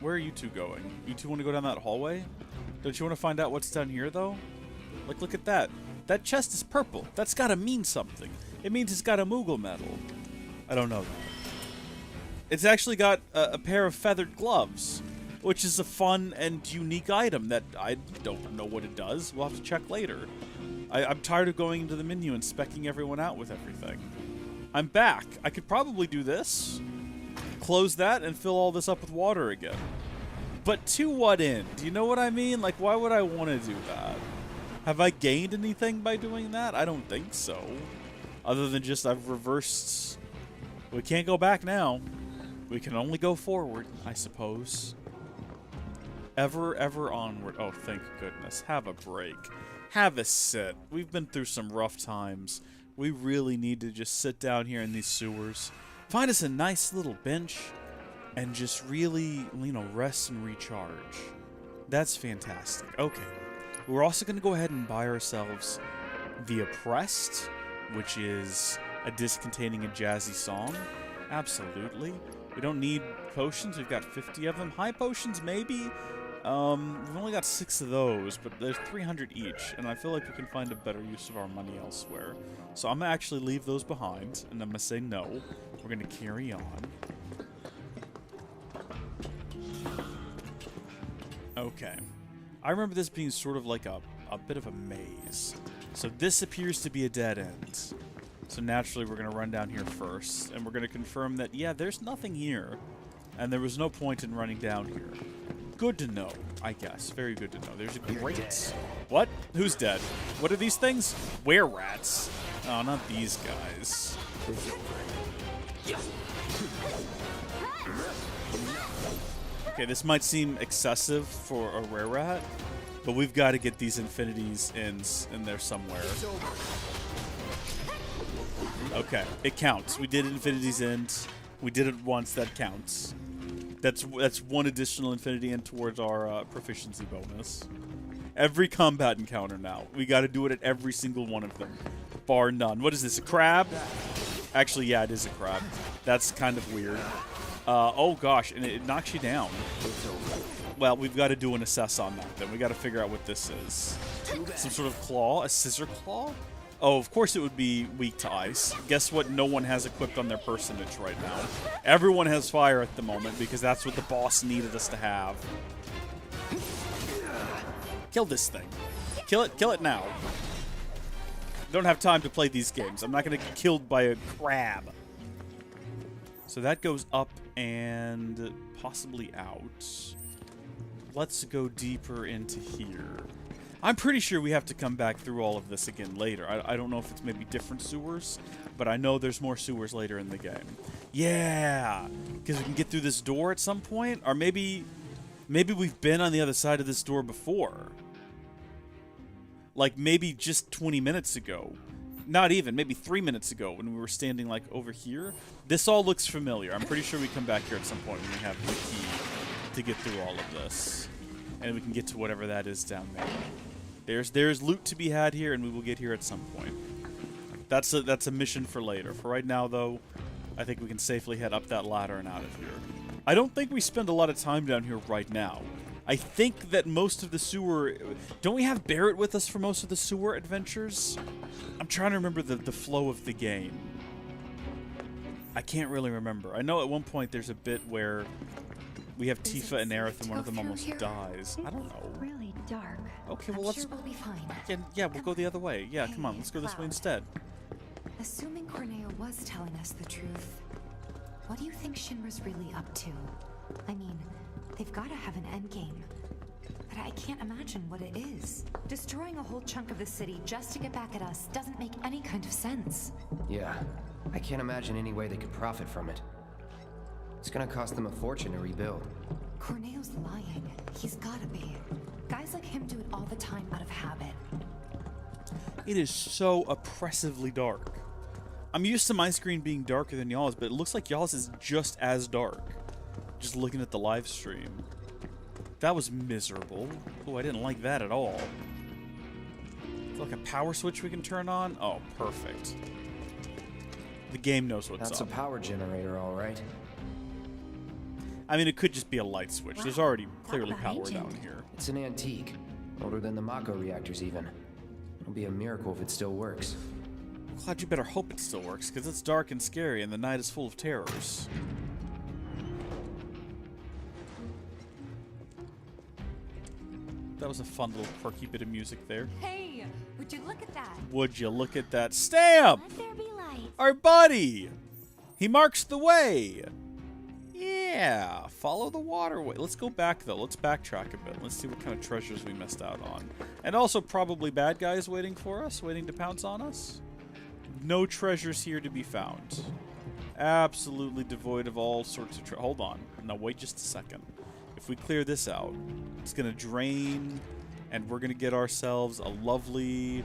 Where are you two going? You two want to go down that hallway? Don't you want to find out what's down here, though? Like, look at that. That chest is purple. That's gotta mean something. It means it's got a Moogle medal. I don't know that. It's actually got a pair of feathered gloves, which is a fun and unique item that I don't know what it does. We'll have to check later. I'm tired of going into the menu and specking everyone out with everything. I'm back. I could probably do this. Close that and fill all this up with water again. But to what end? Do you know what I mean? Like, why would I want to do that? Have I gained anything by doing that? I don't think so. Other than just I've reversed... We can't go back now. We can only go forward, I suppose. Ever onward. Oh, thank goodness. Have a break. Have a sit. We've been through some rough times. We really need to just sit down here in these sewers. Find us a nice little bench and just really, you know, rest and recharge. That's fantastic. Okay. We're also going to go ahead and buy ourselves The Oppressed, which is a disc containing a jazzy song. Absolutely. We don't need potions. We've got 50 of them. High potions, maybe. We've only got 6 of those, but there's 300 each, and I feel like we can find a better use of our money elsewhere. So I'm going to actually leave those behind, and I'm going to say no. We're going to carry on. Okay. I remember this being sort of like a bit of a maze. So this appears to be a dead end. So naturally we're going to run down here first, and we're going to confirm that, yeah, there's nothing here, and there was no point in running down here. good to know, I guess. Very good to know. There's a great... What? Who's dead? What are these things? Were-rats. Oh, not these guys. Okay, this might seem excessive for a were-rat, but we've got to get these infinities in there somewhere. Okay, it counts. We did infinities ends. We did it once. That counts. That's one additional infinity end towards our proficiency bonus. Every combat encounter now. We got to do it at every single one of them, bar none. What is this? A crab? Actually, yeah, it is a crab. That's kind of weird. Oh gosh, and it knocks you down. Well, we've got to do an assess on that. Then we got to figure out what this is. Some sort of claw? A scissor claw? Oh, of course it would be weak to ice. Guess what no one has equipped on their personage right now? Everyone has fire at the moment because that's what the boss needed us to have. Kill this thing. Kill it now. Don't have time to play these games. I'm not going to get killed by a crab. So that goes up and possibly out. Let's go deeper into here. I'm pretty sure we have to come back through all of this again later. I don't know if it's maybe different sewers, but I know there's more sewers later in the game. Yeah! Because we can get through this door at some point, or maybe we've been on the other side of this door before. Like, maybe just 20 minutes ago. Not even, maybe 3 minutes ago when we were standing, like, over here. This all looks familiar. I'm pretty sure we come back here at some point when we have the key to get through all of this. And we can get to whatever that is down there. There's loot to be had here, and we will get here at some point. That's a mission for later. For right now, though, I think we can safely head up that ladder and out of here. I don't think we spend a lot of time down here right now. I think that most of the sewer... Don't we have Barrett with us for most of the sewer adventures? I'm trying to remember the flow of the game. I can't really remember. I know at one point there's a bit where we have Tifa and Aerith and one of them almost dies. I don't know. Really dark. Okay, well, let's... Sure we'll be fine. Yeah, we'll go the other way. Yeah, come on, let's go this way instead. Assuming Corneo was telling us the truth, what do you think Shinra's really up to? I mean, they've got to have an endgame. But I can't imagine what it is. Destroying a whole chunk of the city just to get back at us doesn't make any kind of sense. Yeah, I can't imagine any way they could profit from it. It's gonna cost them a fortune to rebuild. Corneo's lying. He's gotta be. Guys like him do it all the time out of habit. It is so oppressively dark. I'm used to my screen being darker than y'all's, but it looks like y'all's is just as dark. Just looking at the live stream. That was miserable. Oh, I didn't like that at all. Is there like a power switch we can turn on? Oh, perfect. The game knows what's That's up. a power generator, all right. I mean, it could just be a light switch. There's already clearly power down here. It's an antique. Older than the Mako reactors, even. It'll be a miracle if it still works. Glad you better hope it still works, because it's dark and scary and the night is full of terrors. That was a fun little quirky bit of music there. Hey, would you look at that? Would you look at that stamp? Let there be light. Our buddy! He marks the way! Yeah, follow the waterway. Let's go back, though. Let's backtrack a bit. Let's see what kind of treasures we missed out on. And also probably bad guys waiting for us, waiting to pounce on us. No treasures here to be found. Absolutely devoid of all sorts of hold on. Now, wait just a second. If we clear this out, it's going to drain, and we're going to get ourselves a lovely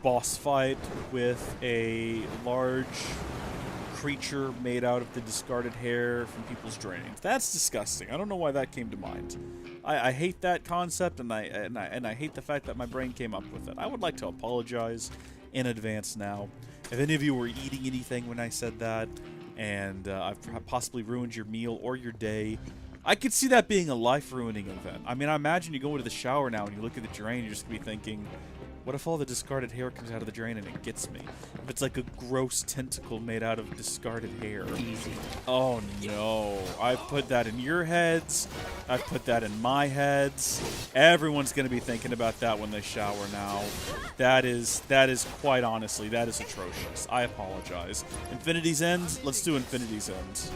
boss fight with a large creature made out of the discarded hair from people's drains. That's disgusting. I don't know why that came to mind. I hate that concept, and I hate the fact that my brain came up with it. I would like to apologize in advance now. If any of you were eating anything when I said that, and I've possibly ruined your meal or your day, I could see that being a life-ruining event. I mean, I imagine you go into the shower now and you look at the drain, you're just going to be thinking, what if all the discarded hair comes out of the drain and it gets me? If it's like a gross tentacle made out of discarded hair. Easy. Oh no. I put that in your heads. I put that in my heads. Everyone's going to be thinking about that when they shower now. That is quite honestly, that is atrocious. I apologize. Infinity's End? Let's do Infinity's End.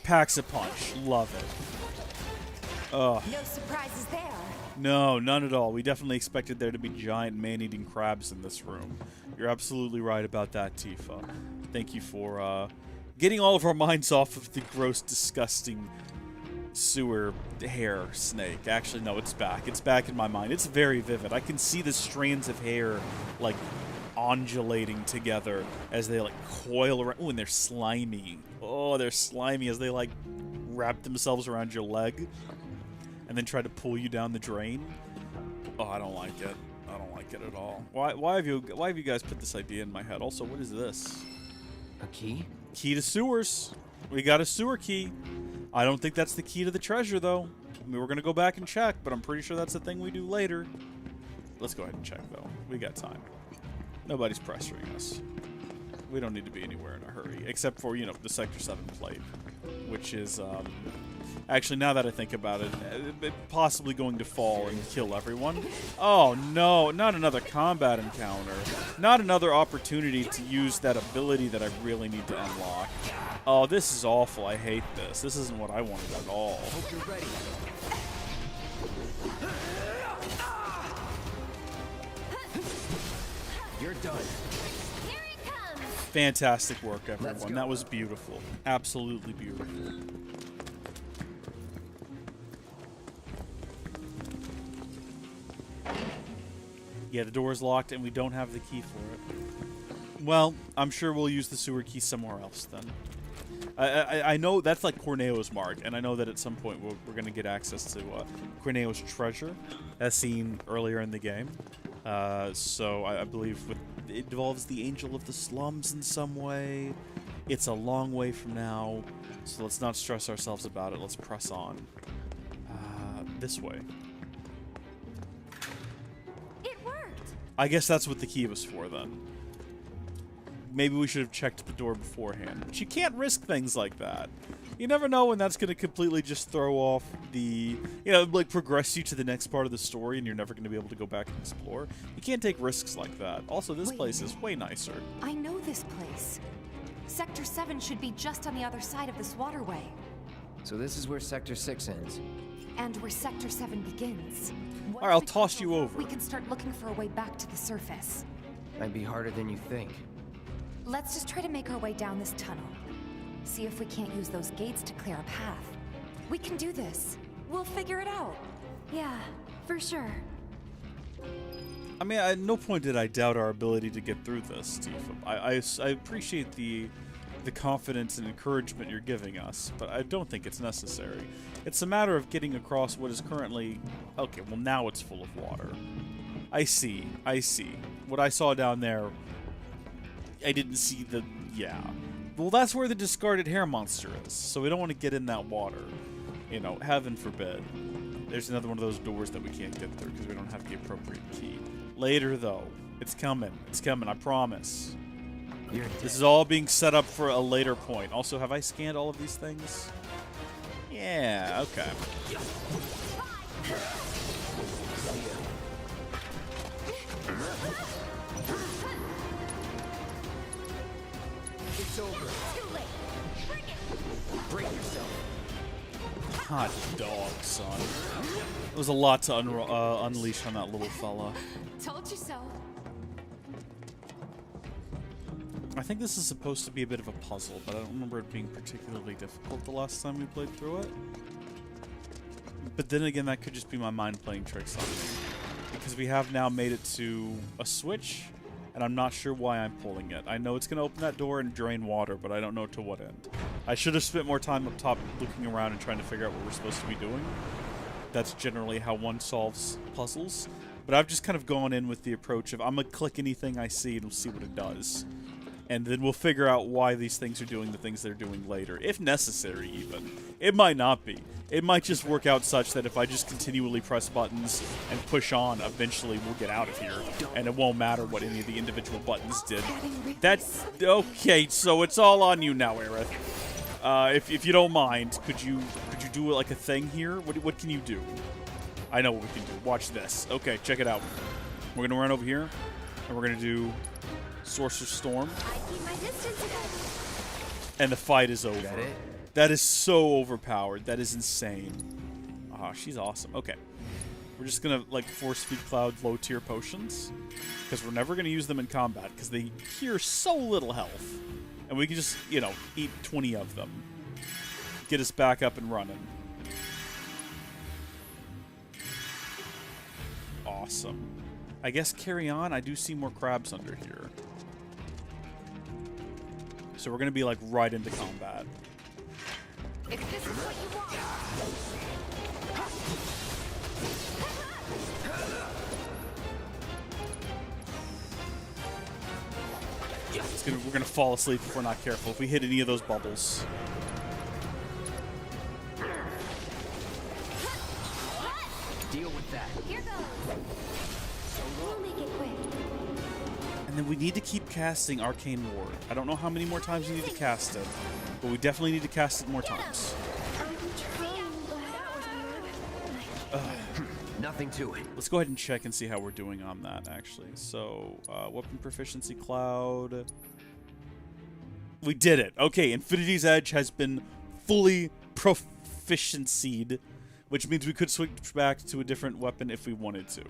packs a punch. Love it. Ugh. No surprises there. No, none at all. We definitely expected there to be giant man-eating crabs in this room. You're absolutely right about that, Tifa. Thank you for getting all of our minds off of the gross, disgusting sewer hair snake. Actually, no, it's back. It's back in my mind. It's very vivid. I can see the strands of hair, like, undulating together as they, like, coil around. Oh, and they're slimy. Oh, they're slimy as they, like, wrap themselves around your leg and then try to pull you down the drain. Oh, I don't like it. I don't like it at all. Why have you guys put this idea in my head? Also, what is this? A key? Key to sewers. We got a sewer key. I don't think that's the key to the treasure, though. I mean, we're gonna go back and check, but I'm pretty sure that's the thing we do later. Let's go ahead and check, though. We got time. Nobody's pressuring us. We don't need to be anywhere in a hurry, except for, you know, the Sector 7 plate, which is, actually, now that I think about it, possibly going to fall and kill everyone. Oh, no, not another combat encounter. Not another opportunity to use that ability that I really need to unlock. Oh, this is awful. I hate this. This isn't what I wanted at all. Hope you're ready. You're done. Here it comes! Fantastic work, Let's everyone. go. That was beautiful. Absolutely beautiful. Yeah, the door is locked and we don't have the key for it. Well, I'm sure we'll use the sewer key somewhere else then. I know that's like Corneo's mark, and I know that at some point we're going to get access to Corneo's treasure, as seen earlier in the game. So I believe it involves the Angel of the Slums in some way. It's a long way from now, so let's not stress ourselves about it. Let's press on. This way. It worked! I guess that's what the key was for, then. Maybe we should have checked the door beforehand. But you can't risk things like that. You never know when that's going to completely just throw off the... You know, like, progress you to the next part of the story and you're never going to be able to go back and explore. You can't take risks like that. Also, this Wait. place is way nicer. I know this place. Sector 7 should be just on the other side of this waterway. So this is where Sector 6 ends. And where Sector 7 begins. Once Alright, I'll the toss keys you are- over. We can start looking for a way back to the surface. Might be harder than you think. Let's just try to make our way down this tunnel. See if we can't use those gates to clear a path. We can do this. We'll figure it out. Yeah, for sure. I mean, at no point did I doubt our ability to get through this, Tifa. I appreciate the confidence and encouragement you're giving us, but I don't think it's necessary. It's a matter of getting across what is currently... Okay, well now it's full of water. I see. What I saw down there, I didn't see the... Yeah. Well, that's where the discarded hair monster is, so we don't want to get in that water. You know, heaven forbid. There's another one of those doors that we can't get through because we don't have the appropriate key. Later, though. It's coming. It's coming, I promise. This is all being set up for a later point. Also, have I scanned all of these things? Yeah, okay. It's over. Too late. Bring it! Break yourself. Hot dog, son. It was a lot to unleash on that little fella. Told you so. I think this is supposed to be a bit of a puzzle, but I don't remember it being particularly difficult the last time we played through it. But then again, that could just be my mind playing tricks on me. Because we have now made it to a switch, and I'm not sure why I'm pulling it. I know it's going to open that door and drain water, but I don't know to what end. I should have spent more time up top looking around and trying to figure out what we're supposed to be doing. That's generally how one solves puzzles. But I've just kind of gone in with the approach of I'm going to click anything I see and we'll see what it does. And then we'll figure out why these things are doing the things they're doing later. If necessary, even. It might not be. It might just work out such that if I just continually press buttons and push on, eventually we'll get out of here. And it won't matter what any of the individual buttons did. That's... Okay, so it's all on you now, Aerith. If you don't mind, could you do like a thing here? What can you do? I know what we can do. Watch this. Okay, check it out. We're gonna run over here, and we're gonna do Sorcerer's Storm, I keep my distance again. and the fight is over. Got it? That is so overpowered. That is insane. Ah, she's awesome. Okay. We're just gonna, like, force feed Cloud low-tier potions. Because we're never gonna use them in combat, because they cure so little health. And we can just, you know, eat 20 of them. Get us back up and running. Awesome. I guess carry on. I do see more crabs under here. So we're gonna be, like, right into combat. If this is what you want. We're gonna fall asleep if we're not careful. If we hit any of those bubbles. Deal with that. Here goes. We'll make it quick. And then we need to keep casting Arcane Ward. I don't know how many more times we need to cast it, but we definitely need to cast it more times. Nothing to it. Let's go ahead and check and see how we're doing on that, actually. So, weapon proficiency Cloud. We did it. Okay, Infinity's Edge has been fully proficiency'd, which means we could switch back to a different weapon if we wanted to.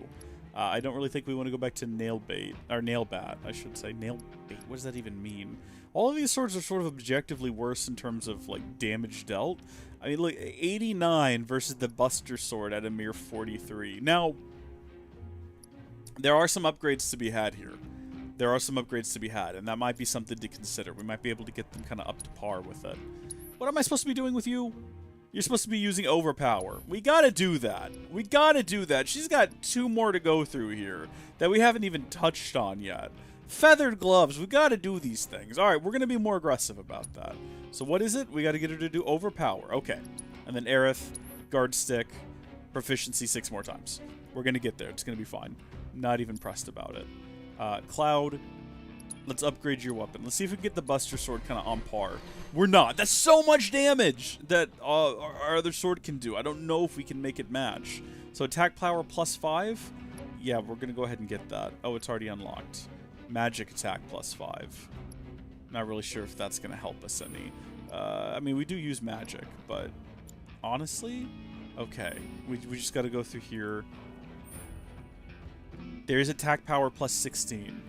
I don't really think we want to go back to Nailbat, I should say. Nailbait, what does that even mean? All of these swords are sort of objectively worse in terms of, like, damage dealt. I mean, look, 89 versus the Buster Sword at a mere 43. Now, there are some upgrades to be had here. There are some upgrades to be had, and that might be something to consider. We might be able to get them kind of up to par with it. What am I supposed to be doing with you? You're supposed to be using Overpower. We gotta do that. We gotta do that. She's got 2 more to go through here that we haven't even touched on yet. Feathered Gloves. We gotta do these things. Alright, we're gonna be more aggressive about that. So what is it? We gotta get her to do Overpower. Okay. And then Aerith, Guard Stick, Proficiency 6 more times. We're gonna get there. It's gonna be fine. Not even pressed about it. Cloud, let's upgrade your weapon. Let's see if we can get the Buster Sword kind of on par. We're not. That's so much damage that our other sword can do. I don't know if we can make it match. So attack power +5? Yeah, we're going to go ahead and get that. Oh, it's already unlocked. Magic attack +5. Not really sure if that's going to help us any. I mean, we do use magic, but honestly, okay. We just got to go through here. There's attack power +16.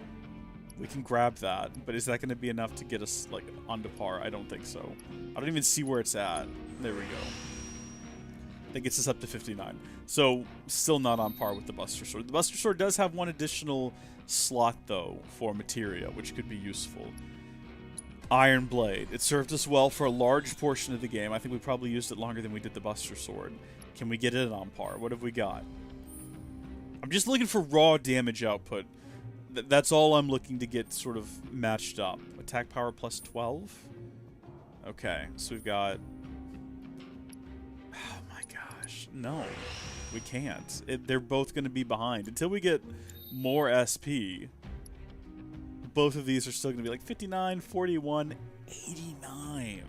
We can grab that, but is that going to be enough to get us, like, onto par? I don't think so. I don't even see where it's at. There we go. That gets us up to 59. So, still not on par with the Buster Sword. The Buster Sword does have one additional slot, though, for materia, which could be useful. Iron Blade. It served us well for a large portion of the game. I think we probably used it longer than we did the Buster Sword. Can we get it on par? What have we got? I'm just looking for raw damage output. That's all I'm looking to get sort of matched up. Attack power +12? Okay, so we've got... Oh my gosh. No, we can't. They're both going to be behind. Until we get more SP, both of these are still going to be like 59, 41, 89.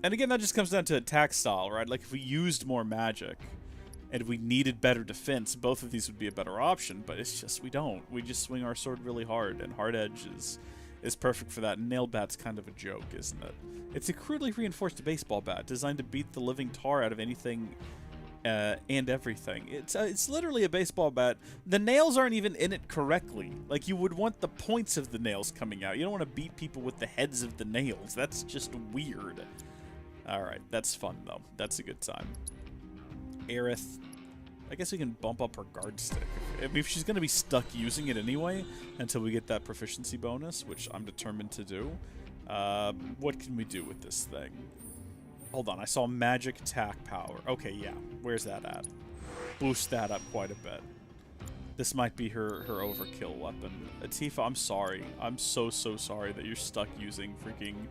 And again, that just comes down to attack style, right? Like, if we used more magic... and if we needed better defense, both of these would be a better option, but it's just we don't. We just swing our sword really hard, and Hard Edge is perfect for that. Nailbat's kind of a joke, isn't it? It's a crudely reinforced baseball bat designed to beat the living tar out of anything and everything. It's literally a baseball bat. The nails aren't even in it correctly. Like, you would want the points of the nails coming out. You don't want to beat people with the heads of the nails. That's just weird. Alright, that's fun, though. That's a good time. Aerith. I guess we can bump up her guard stick. I mean, if she's going to be stuck using it anyway until we get that proficiency bonus, which I'm determined to do. What can we do with this thing? Hold on, I saw magic attack power. Okay, yeah. Where's that at? Boost that up quite a bit. This might be her overkill weapon. Atifa, I'm sorry. I'm so sorry that you're stuck using freaking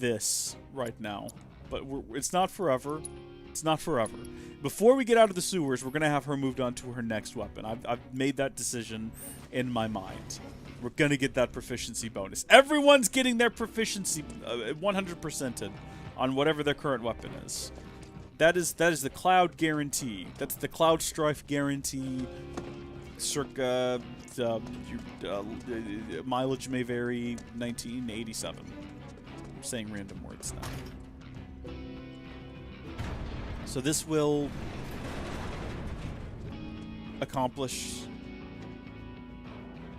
this right now. But it's not forever. It's not forever. Before we get out of the sewers, we're going to have her moved on to her next weapon. I've made that decision in my mind. We're going to get that proficiency bonus. Everyone's getting their proficiency 100%ed on whatever their current weapon is. That is the Cloud guarantee. That's the Cloud Strife guarantee. Circa, mileage may vary, 1987. saying random words now. So this will accomplish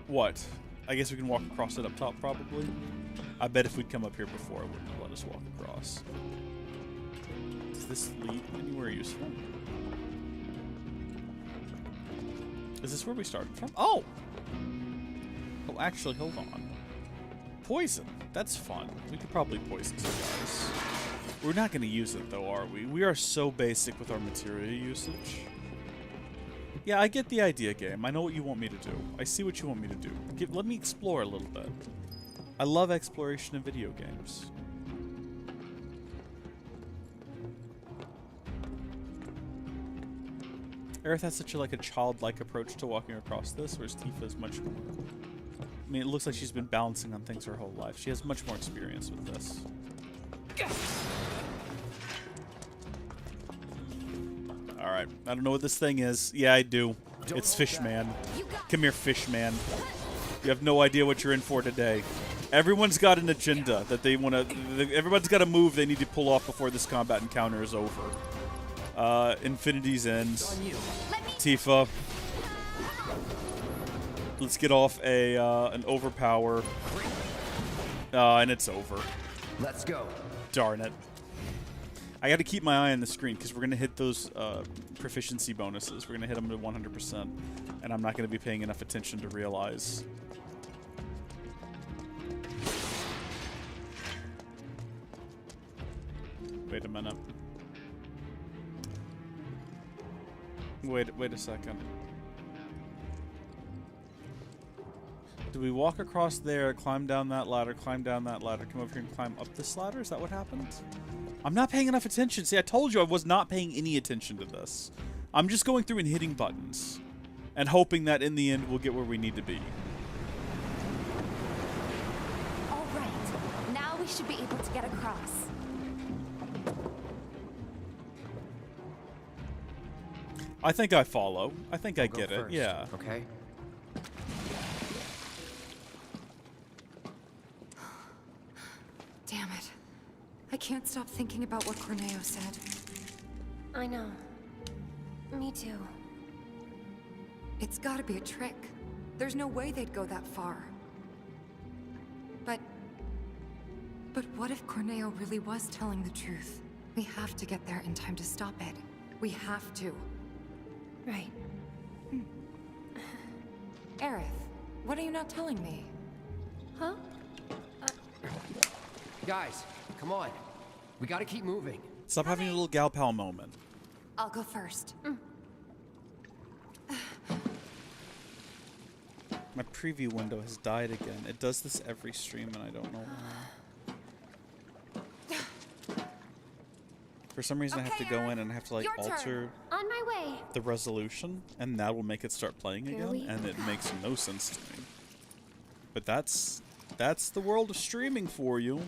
what? I guess we can walk across it up top, probably. I bet if we'd come up here before, it wouldn't have let us walk across. Does this lead anywhere useful? Is this where we started from? Oh! Oh, actually, hold on. Poison. That's fun. We could probably poison some guys. We're not going to use it, though, are we? We are so basic with our material usage. Yeah, I get the idea, game. I know what you want me to do. I see what you want me to do. Let me explore a little bit. I love exploration in video games. Aerith has such a childlike approach to walking across this, whereas Tifa is much more... I mean, it looks like she's been balancing on things her whole life. She has much more experience with this. Alright, I don't know what this thing is. Yeah, I do. It's Fishman. Come here, Fishman. You have no idea what you're in for today. Everyone's got an agenda that they want to... Everyone's got a move they need to pull off before this combat encounter is over. Infinity's End. Tifa. Let's get off an overpower. And it's over. Let's go. Darn it. I got to keep my eye on the screen because we're going to hit those proficiency bonuses. We're going to hit them to 100%. And I'm not going to be paying enough attention to realize. Wait a minute. Wait a second. Do we walk across there, climb down that ladder, come over here and climb up this ladder? Is that what happens? I'm not paying enough attention. See, I told you I was not paying any attention to this. I'm just going through and hitting buttons and hoping that in the end we'll get where we need to be. All right. Now we should be able to get across. I think I follow. I think I I'll go get it. first, Yeah. Okay. Damn it. I can't stop thinking about what Corneo said. I know. Me too. It's gotta be a trick. There's no way they'd go that far. But what if Corneo really was telling the truth? We have to get there in time to stop it. We have to. Right. Aerith, what are you not telling me? Huh? Guys, come on. We gotta keep moving. Stop having a little gal pal moment. I'll go first. My preview window has died again. It does this every stream and I don't know why. For some reason I have to go in and I have to alter On my way. the resolution and that will make it start playing Here again we and it makes no sense to me. But that's the world of streaming for you.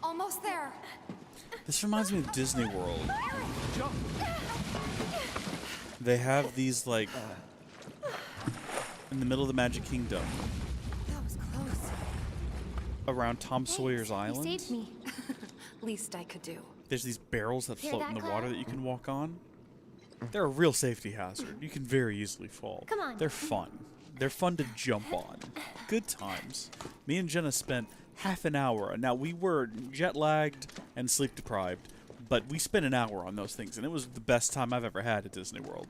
Almost there. This reminds me of Disney World. They have these like in the middle of the Magic Kingdom That was close. around Tom Sawyer's You Island. saved me. Least I could do. There's these barrels that Hear float that, in the Clara? water that you can walk on. They're a real safety hazard. You can very easily fall. Come on. They're fun. They're fun to jump on. Good times. Me and Jenna spent half an hour. Now, we were jet-lagged and sleep-deprived, but we spent an hour on those things, and it was the best time I've ever had at Disney World.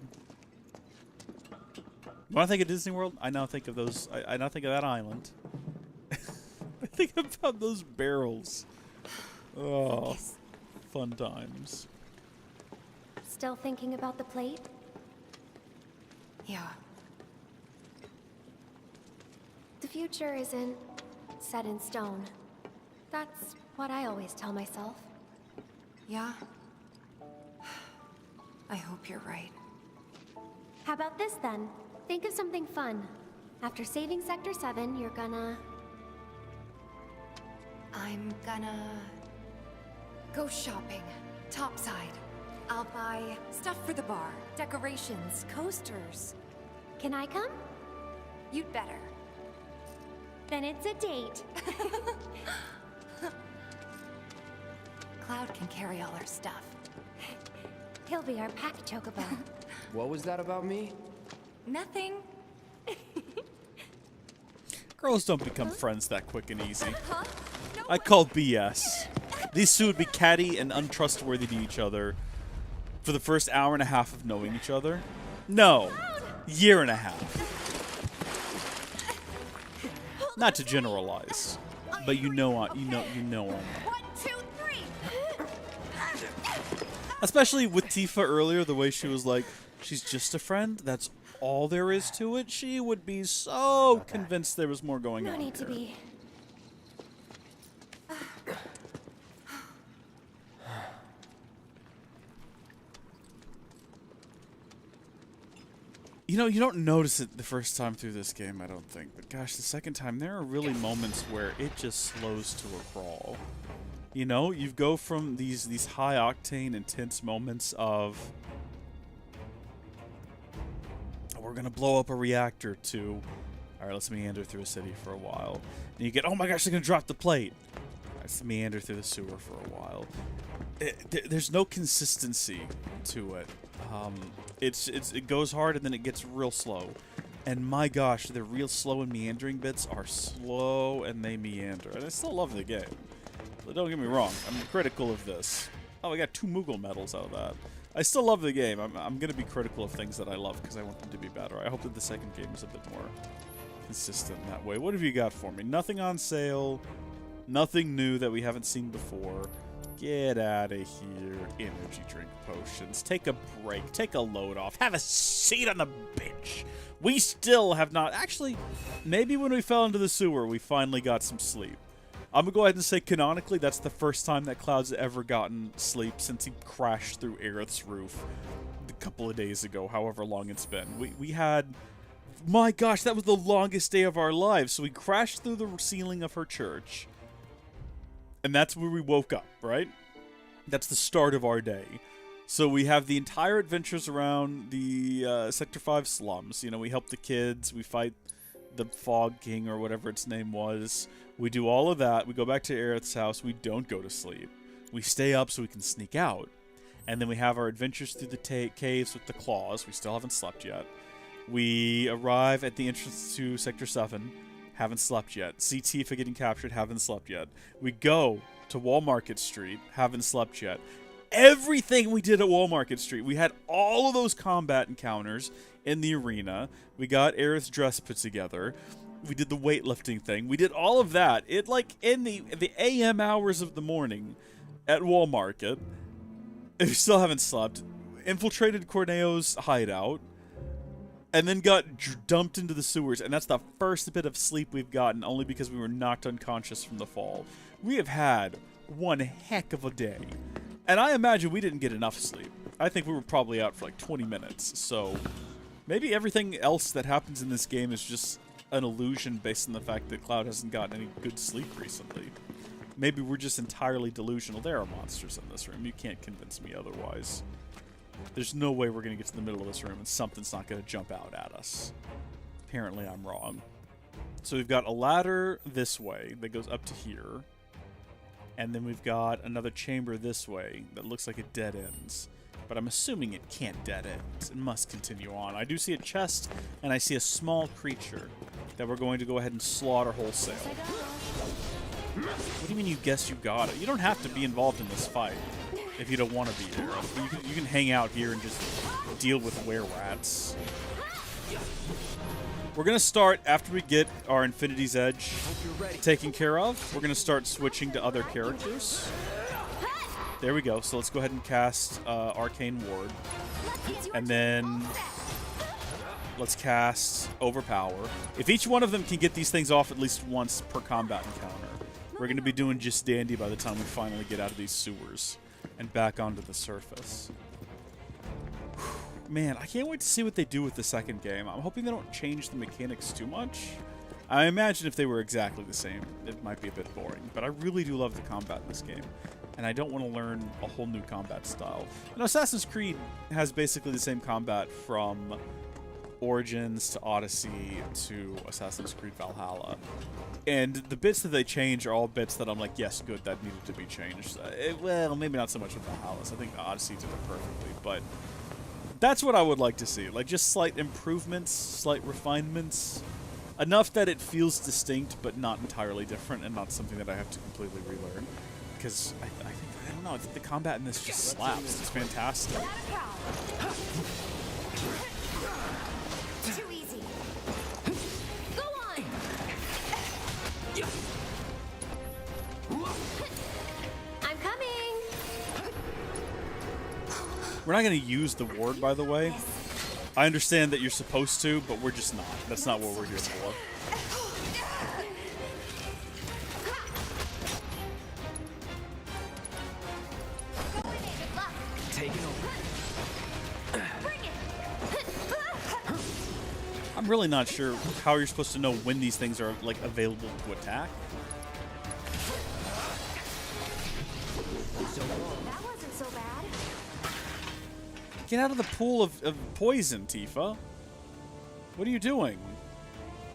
When I think of Disney World, I now think of those. I now think of that island. I think about those barrels. Oh, fun times. Still thinking about the plate? Yeah. The future isn't set in stone. That's what I always tell myself. Yeah? I hope you're right. How about this then? Think of something fun. After saving Sector 7, you're gonna... I'm gonna... go shopping. Topside. I'll buy stuff for the bar, decorations, coasters. Can I come? You'd better. Then it's a date. Cloud can carry all our stuff. He'll be our pack chocobo. What was that about me? Nothing. Girls don't become friends that quick and easy. Huh? No I call BS. These two would be catty and untrustworthy to each other for the first hour and a half of knowing each other. No, year and a half. Not to generalize, but you know. 1, 2, 3. Especially with Tifa earlier, the way she was like, she's just a friend. That's all there is to it. She would be so convinced there was more going No on need to here. be. You know, you don't notice it the first time through this game, I don't think. But gosh, the second time, there are really moments where it just slows to a crawl. You know, you go from these high-octane, intense moments of, we're going to blow up a reactor, to, all right, let's meander through a city for a while. And you get, oh my gosh, they're going to drop the plate. All right, let's meander through the sewer for a while. There's no consistency to it. It goes hard and then it gets real slow. And my gosh, the real slow and meandering bits are slow and they meander. And I still love the game. So don't get me wrong, I'm critical of this. Oh, I got 2 Moogle medals out of that. I still love the game. I'm going to be critical of things that I love because I want them to be better. I hope that the second game is a bit more consistent in that way. What have you got for me? Nothing on sale. Nothing new that we haven't seen before. Get out of here. Energy drink potions. Take a break. Take a load off. Have a seat on the bench. We still have not... Actually, maybe when we fell into the sewer, we finally got some sleep. I'm going to go ahead and say canonically that's the first time that Cloud's ever gotten sleep since he crashed through Aerith's roof a couple of days ago, however long it's been. We had... My gosh, that was the longest day of our lives. So we crashed through the ceiling of her church. And that's where we woke up, right? That's the start of our day. So we have the entire adventures around the Sector 5 slums. You know, we help the kids. We fight the Fog King or whatever its name was. We do all of that. We go back to Aerith's house. We don't go to sleep. We stay up so we can sneak out. And then we have our adventures through the caves with the claws. We still haven't slept yet. We arrive at the entrance to Sector 7. Haven't slept yet. See Tifa getting captured. Haven't slept yet. We go to Wall Market Street. Haven't slept yet. Everything we did at Wall Market Street. We had all of those combat encounters in the arena. We got Aerith's dress put together. We did the weightlifting thing. We did all of that. It like in the AM hours of the morning at Wall Market. We still haven't slept. Infiltrated Corneo's hideout. And then got dumped into the sewers, and that's the first bit of sleep we've gotten, only because we were knocked unconscious from the fall. We have had one heck of a day. And I imagine we didn't get enough sleep. I think we were probably out for like 20 minutes, so maybe everything else that happens in this game is just an illusion based on the fact that Cloud hasn't gotten any good sleep recently. Maybe we're just entirely delusional. There are monsters in this room. You can't convince me otherwise. There's no way we're going to get to the middle of this room and something's not going to jump out at us. Apparently I'm wrong. So we've got a ladder this way that goes up to here. And then we've got another chamber this way that looks like it dead ends. But I'm assuming it can't dead end. It must continue on. I do see a chest and I see a small creature that we're going to go ahead and slaughter wholesale. What do you mean you guess you got it? You don't have to be involved in this fight if you don't want to be here. You can hang out here and just deal with were-rats. We're going to start, after we get our Infinity's Edge taken care of, we're going to start switching to other characters. There we go. So let's go ahead and cast Arcane Ward. And then let's cast Overpower. If each one of them can get these things off at least once per combat encounter, we're going to be doing just dandy by the time we finally get out of these sewers and back onto the surface. Man, I can't wait to see what they do with the second game. I'm hoping they don't change the mechanics too much. I imagine if they were exactly the same, it might be a bit boring. But I really do love the combat in this game. and I don't want to learn a whole new combat style. And Assassin's Creed has basically the same combat from Origins to Odyssey to Assassin's Creed Valhalla. And the bits that they change are all bits that I'm like, yes, good, that needed to be changed. Well, maybe not so much with Valhalla. I think the Odyssey did it perfectly, but that's what I would like to see. Like, just slight improvements, slight refinements. Enough that it feels distinct, but not entirely different, and not something that I have to completely relearn. Because I don't know, I think the combat in this just slaps. It's fantastic. Too easy. Go on. I'm coming. We're not going to use the ward, by the way. I understand that you're supposed to, but we're just not. That's not what we're here for. Taking over. I'm really not sure how you're supposed to know when these things are, like, available to attack. That wasn't so bad. Get out of the pool of poison, Tifa. What are you doing?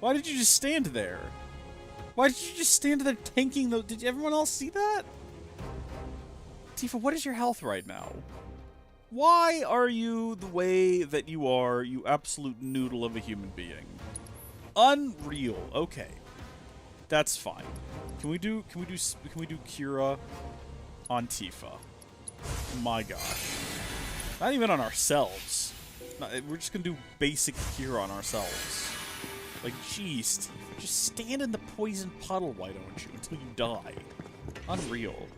Why did you just stand there? Why did you just stand there tanking the... Did everyone else see that? Tifa, what is your health right now? Why are you the way that you are, you absolute noodle of a human being? Unreal. Okay. That's fine. Can we do Cura on Tifa? My gosh. Not even on ourselves. No, we're just gonna do basic cure on ourselves. Like, jeez, Tifa, just stand in the poison puddle, why don't you, until you die. Unreal.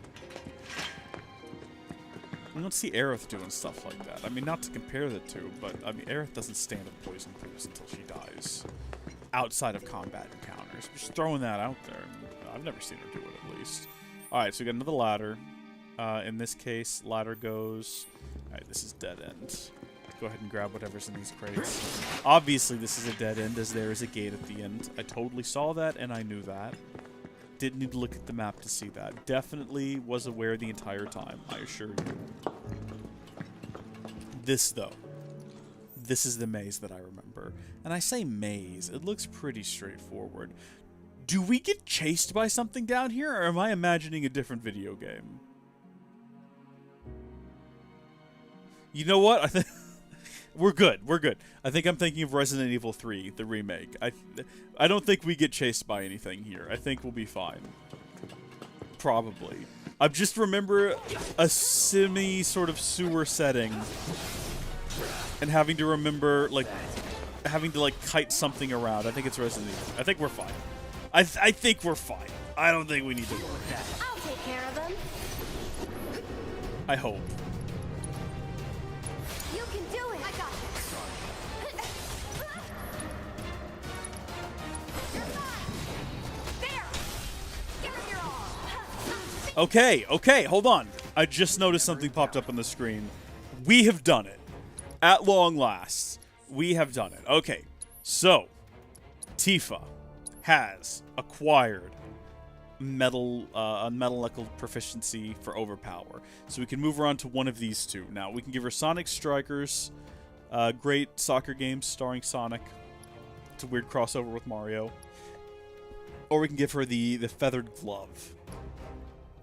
We don't see Aerith doing stuff like that. I mean, not to compare the two, but, I mean, Aerith doesn't stand in poison pools until she dies. Outside of combat encounters. Just throwing that out there. I've never seen her do it, at least. Alright, so we got another ladder. In this case, ladder goes... Alright, this is dead end. Go ahead and grab whatever's in these crates. Obviously, this is a dead end, as there is a gate at the end. I totally saw that, and I knew that. Didn't need to look at the map to see that. Definitely was aware the entire time, I assure you. This, though. This is the maze that I remember. And I say maze, it looks pretty straightforward. Do we get chased by something down here, or am I imagining a different video game? You know what? I think we're good. We're good. I think I'm thinking of Resident Evil 3, the remake. I don't think we get chased by anything here. I think we'll be fine. Probably. I just remember a semi sort of sewer setting and having to remember, like, having to, like, kite something around. I think it's Resident Evil. I think we're fine. I think we're fine. I don't think we need to worry. I'll take care of them. I hope. You can do it. I got this. You're fine. There. Give him your all. Okay, hold on. I just noticed something popped up on the screen. We have done it. At long last, we have done it. Okay, so Tifa has acquired metal proficiency for overpower. So we can move her on to one of these two. Now, we can give her Sonic Strikers, great soccer games starring Sonic. It's a weird crossover with Mario. Or we can give her the Feathered Glove.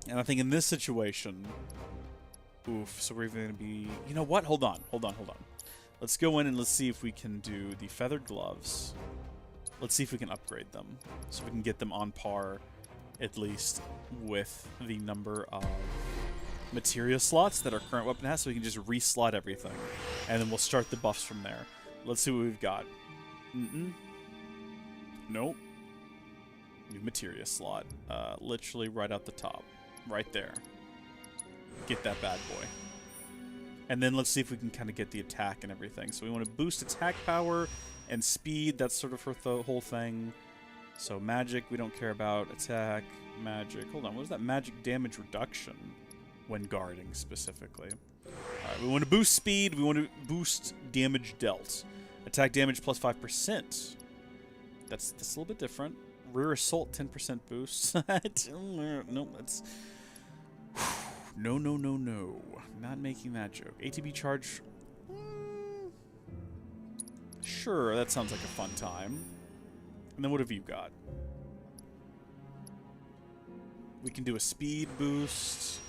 And I think in this situation... Oof, so we're even going to be... You know what? Hold on. Let's go in and let's see if we can do the Feathered Gloves. Let's see if we can upgrade them. So we can get them on par, at least, with the number of materia slots that our current weapon has, so we can just re-slot everything. And then we'll start the buffs from there. Let's see what we've got. Nope. New materia slot. Literally right out the top. Right there. Get that bad boy. And then let's see if we can kind of get the attack and everything. So we want to boost attack power and speed. That's sort of her whole thing. So magic, we don't care about. Attack, magic. Hold on, what was that? Magic damage reduction when guarding specifically. Alright, we want to boost speed. We want to boost damage dealt. Attack damage plus 5%. That's a little bit different. Rear assault 10% boost. Nope, that's... No, no, no, no. Not making that joke. ATB charge. Sure, that sounds like a fun time. And then what have you got? We can do a speed boost.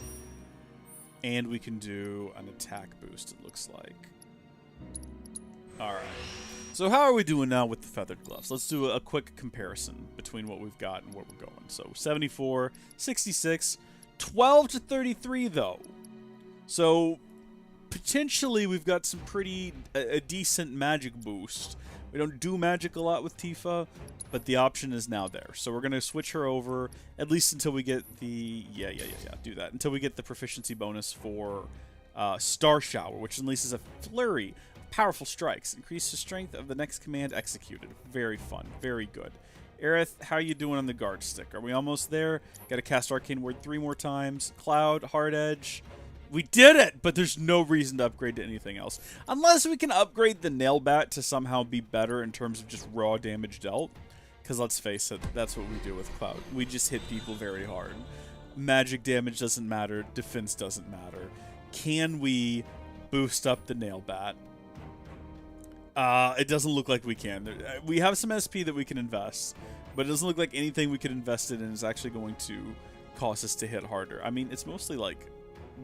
And we can do an attack boost, it looks like. Alright. So how are we doing now with the feathered gloves? Let's do a quick comparison between what we've got and where we're going. So 74, 66, 12 to 33 though. So potentially we've got some a decent magic boost. We don't do magic a lot with Tifa, but the option is now there. So we're going to switch her over, at least until we get the... Yeah, do that. Until we get the proficiency bonus for Star Shower, which unleashes a flurry of powerful strikes. Increase the strength of the next command executed. Very fun. Very good. Aerith, how are you doing on the guard stick? Are we almost there? Got to cast Arcane Word 3 more times. Cloud, Hard Edge. We did it, but there's no reason to upgrade to anything else. Unless we can upgrade the Nail Bat to somehow be better in terms of just raw damage dealt. Because let's face it, that's what we do with Cloud. We just hit people very hard. Magic damage doesn't matter. Defense doesn't matter. Can we boost up the Nail Bat? It doesn't look like we can. We have some SP that we can invest, but it doesn't look like anything we could invest in is actually going to cause us to hit harder. I mean, it's mostly like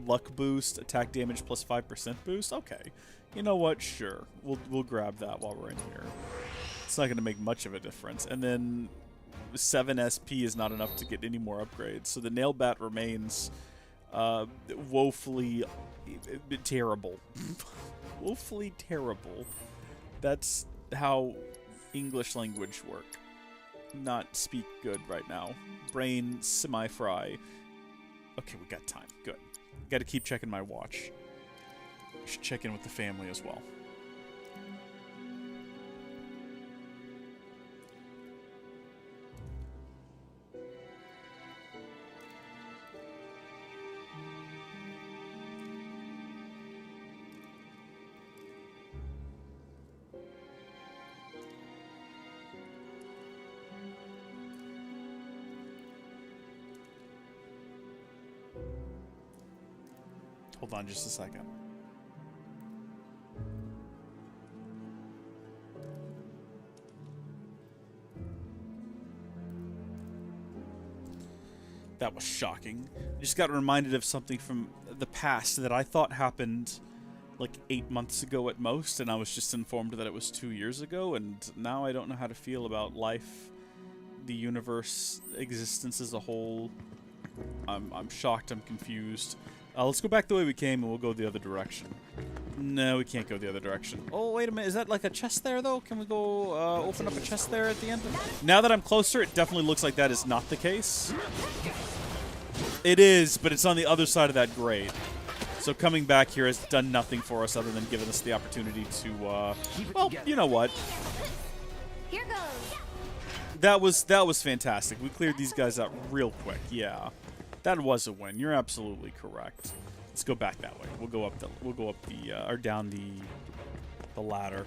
luck boost, attack damage plus 5% boost. Okay, you know what? Sure, we'll grab that while we're in here. It's not going to make much of a difference. And then 7 SP is not enough to get any more upgrades. So the Nail Bat remains woefully terrible. Woefully terrible. That's how English language work. Not speak good right now. Brain semi-fry. Okay, we got time. Good. Got to keep checking my watch. Should check in with the family as well. Hold on just a second. That was shocking. I just got reminded of something from the past that I thought happened like 8 months ago at most, and I was just informed that it was 2 years ago, and now I don't know how to feel about life, the universe, existence as a whole. I'm shocked, I'm confused. Let's go back the way we came, and we'll go the other direction. No, we can't go the other direction. Oh, wait a minute. Is that like a chest there, though? Can we go open up a chest there at the end? Now that I'm closer, it definitely looks like that is not the case. It is, but it's on the other side of that grate. So coming back here has done nothing for us other than giving us the opportunity to, well, you know what? Here goes. That was fantastic. We cleared these guys out real quick. Yeah. That was a win. You're absolutely correct. Let's go back that way. We'll go up or down the ladder.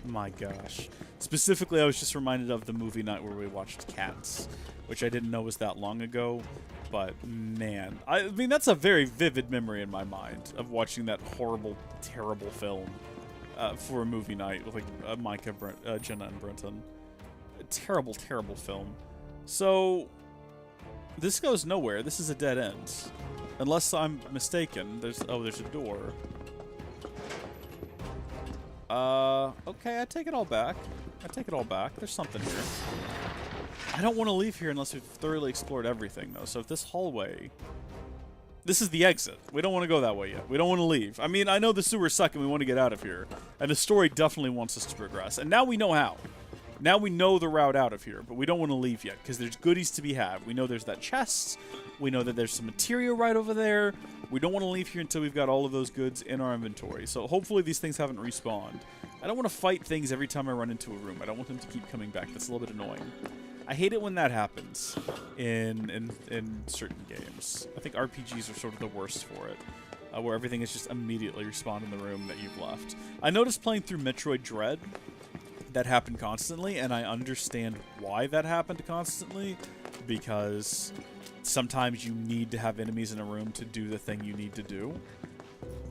My gosh. Specifically, I was just reminded of the movie night where we watched Cats, which I didn't know was that long ago. But man, I mean that's a very vivid memory in my mind of watching that horrible, terrible film for a movie night with like Micah, Jenna, and Brenton. A terrible, terrible film. So. This goes nowhere. This is a dead end. Unless I'm mistaken. There's a door. Okay, I take it all back. There's something here. I don't want to leave here unless we've thoroughly explored everything, though. So if this hallway... This is the exit. We don't want to go that way yet. We don't want to leave. I mean, I know the sewers suck and we want to get out of here. And the story definitely wants us to progress. And now we know how. Now we know the route out of here, but we don't want to leave yet, because there's goodies to be had. We know there's that chest. We know that there's some materia right over there. We don't want to leave here until we've got all of those goods in our inventory. So hopefully these things haven't respawned. I don't want to fight things every time I run into a room. I don't want them to keep coming back. That's a little bit annoying. I hate it when that happens in certain games. I think RPGs are sort of the worst for it, where everything is just immediately respawned in the room that you've left. I noticed playing through Metroid Dread, that happened constantly, and I understand why that happened constantly, because sometimes you need to have enemies in a room to do the thing you need to do.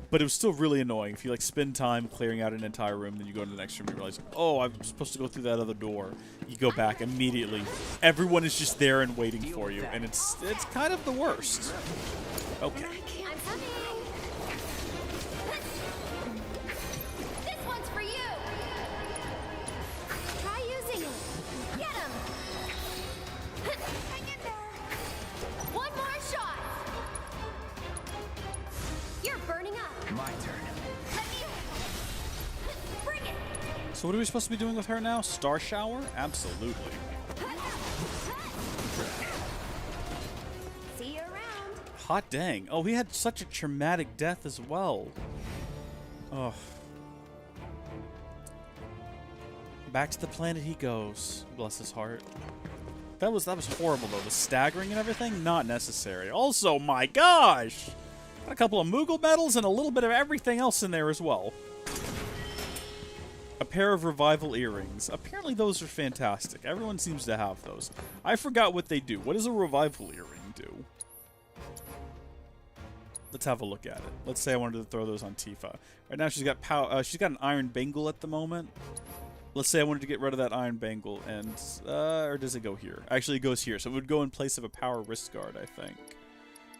But it was still really annoying. If you like spend time clearing out an entire room, then you go to the next room and you realize, oh, I'm supposed to go through that other door. You go back immediately. Everyone is just there and waiting for you, and it's kind of the worst. Okay. I'm coming. This one's for you. Try using it. Get him. Hang in there. One more shot. You're burning up. My turn. Let me bring it. So what are we supposed to be doing with her now? Star shower? Absolutely. See you around. Hot dang. Oh, he had such a traumatic death as well. Oh. Back to the planet he goes. Bless his heart. That was horrible though. The staggering and everything, not necessary. Also, my gosh! Got a couple of Moogle medals and a little bit of everything else in there as well. A pair of revival earrings. Apparently those are fantastic. Everyone seems to have those. I forgot what they do. What does a revival earring do? Let's have a look at it. Let's say I wanted to throw those on Tifa. Right now she's got she's got an iron bangle at the moment. Let's say I wanted to get rid of that iron bangle, and or does it go here? Actually, it goes here, so it would go in place of a power wrist guard, I think.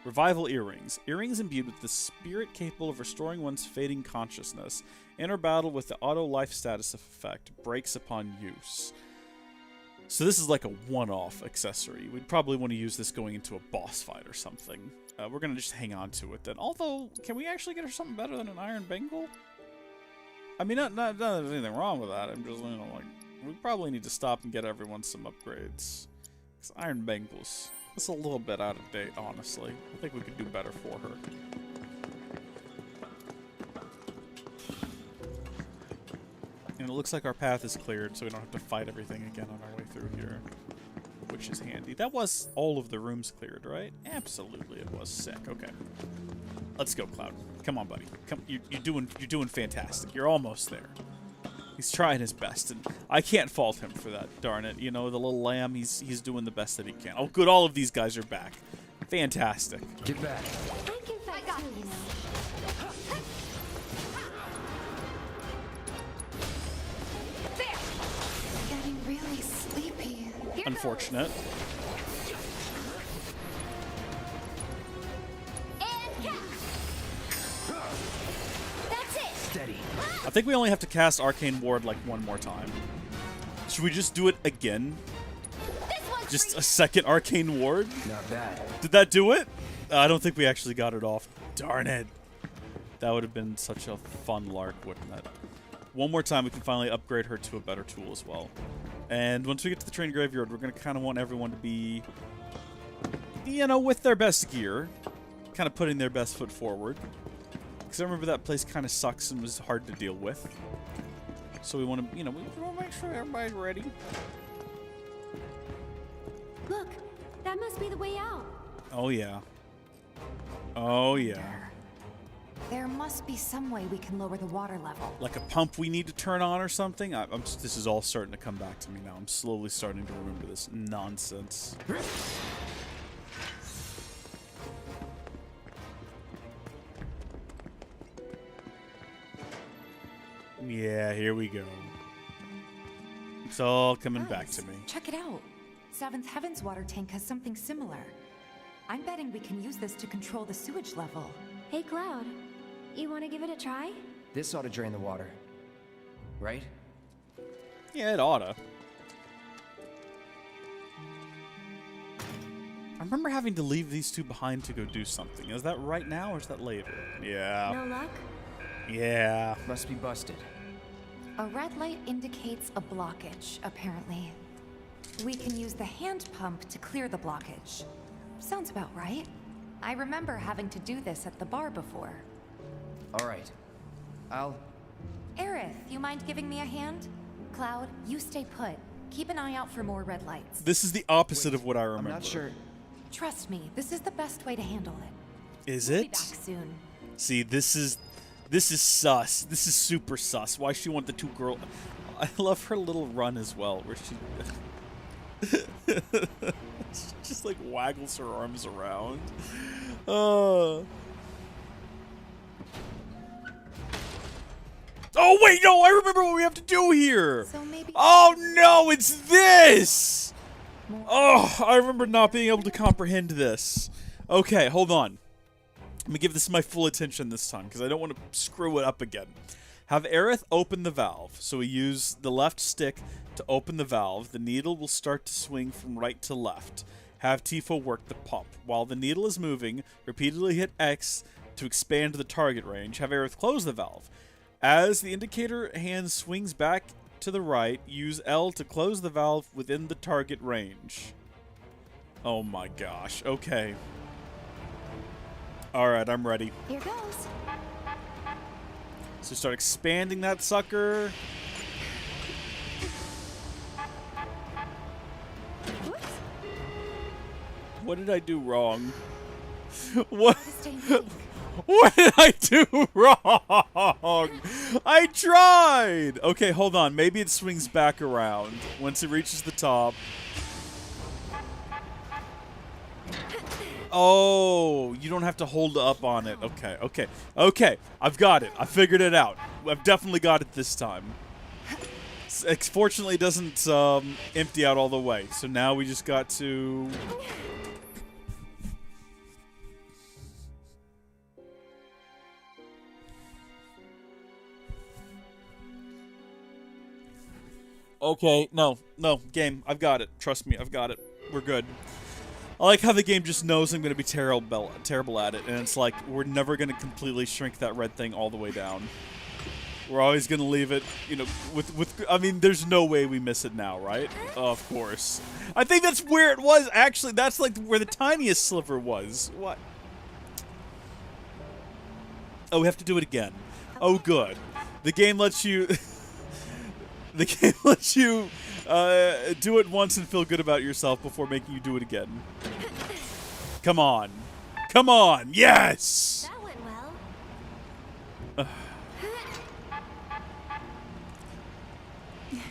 Revival earrings. Earrings imbued with the spirit capable of restoring one's fading consciousness. Enter battle with the auto life status effect. Breaks upon use. So this is like a one-off accessory. We'd probably want to use this going into a boss fight or something. We're going to just hang on to it then. Although, can we actually get her something better than an iron bangle? I mean, not that there's anything wrong with that. I'm just, you know, like, we probably need to stop and get everyone some upgrades. Because iron bangles, it's a little bit out of date, honestly. I think we could do better for her. And it looks like our path is cleared, so we don't have to fight everything again on our way through here. Which is handy. That was all of the rooms cleared, right? Absolutely, it was. Sick. Okay. Let's go, Cloud. Come on, buddy. Come, you're doing fantastic. You're almost there. He's trying his best, and I can't fault him for that. Darn it, you know, the little lamb. He's doing the best that he can. Oh, good. All of these guys are back. Fantastic. Get back. I can fight too, you know. There. Getting really sleepy. Unfortunate. And catch. That's it. Steady. I think we only have to cast Arcane Ward like one more time. Should we just do it again? This one's Just for a second Arcane Ward? Not bad. Did that do it? I don't think we actually got it off. Darn it. That would have been such a fun lark, wouldn't it? One more time, we can finally upgrade her to a better tool as well. And once we get to the train graveyard, we're going to kind of want everyone to be, you know, with their best gear. Kind of putting their best foot forward. Because I remember that place kind of sucks and was hard to deal with. So we want to, you know, we want to make sure everybody's ready. Look, that must be the way out. Oh, yeah. Oh, yeah. There must be some way we can lower the water level. Like a pump we need to turn on or something? This is all starting to come back to me now. I'm slowly starting to remember this nonsense. Yeah, here we go. It's all coming back to me. Check it out. Seventh Heaven's water tank has something similar. I'm betting we can use this to control the sewage level. Hey, Cloud. You want to give it a try? This ought to drain the water. Right? Yeah, it oughta. I remember having to leave these two behind to go do something. Is that right now or is that later? Yeah. No luck? Yeah. Must be busted. A red light indicates a blockage, apparently. We can use the hand pump to clear the blockage. Sounds about right. I remember having to do this at the bar before. All right. Aerith, you mind giving me a hand? Cloud, you stay put. Keep an eye out for more red lights. This is the opposite of what I remember. I'm not sure. Trust me, this is the best way to handle it. Is We'll be it? back soon. See, this is sus. This is super sus. Why she want the two girl? I love her little run as well, where she Just like waggles her arms around. Oh wait, no, I remember what we have to do here. So maybe. Oh no, it's this. Oh, I remember not being able to comprehend this. Okay, hold on. Let me give this my full attention this time, because I don't want to screw it up again. Have Aerith open the valve. So we use the left stick to open the valve. The needle will start to swing from right to left. Have Tifa work the pump. While the needle is moving, repeatedly hit X to expand the target range. Have Aerith close the valve. As the indicator hand swings back to the right, use L to close the valve within the target range. Oh my gosh. Okay. Alright, I'm ready. Here goes. So start expanding that sucker. Whoops. What did I do wrong? What? Stay pink. What did I do wrong? I tried! Okay, hold on. Maybe it swings back around once it reaches the top. Oh, you don't have to hold up on it. Okay, okay. Okay, I've got it. I figured it out. I've definitely got it this time. Fortunately, it doesn't empty out all the way. So now we just got to... Okay, no, game. I've got it. Trust me, I've got it. We're good. I like how the game just knows I'm going to be terrible at it, and it's like, we're never going to completely shrink that red thing all the way down. We're always going to leave it, you know, I mean, there's no way we miss it now, right? Of course. I think that's where it was, actually. That's, like, where the tiniest sliver was. What? Oh, we have to do it again. Oh, good. The game lets you... The game lets you do it once and feel good about yourself before making you do it again. Come on. Come on. Yes! That went well.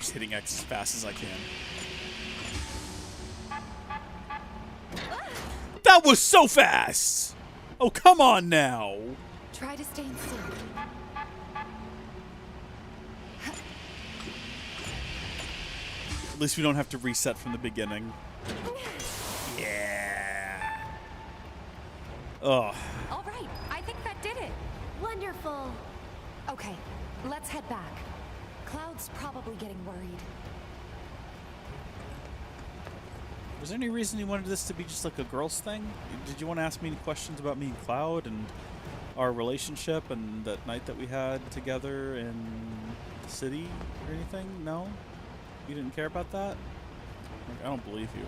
Just hitting X as fast as I can. That was so fast! Oh, come on now. Try to stay in sync. At least we don't have to reset from the beginning. Yeah. Ugh. All right, I think that did it. Wonderful. Okay, let's head back. Cloud's probably getting worried. Was there any reason you wanted this to be just like a girls thing? Did you want to ask me any questions about me and Cloud and our relationship and that night that we had together in the city or anything? No? You didn't care about that? Like, I don't believe you.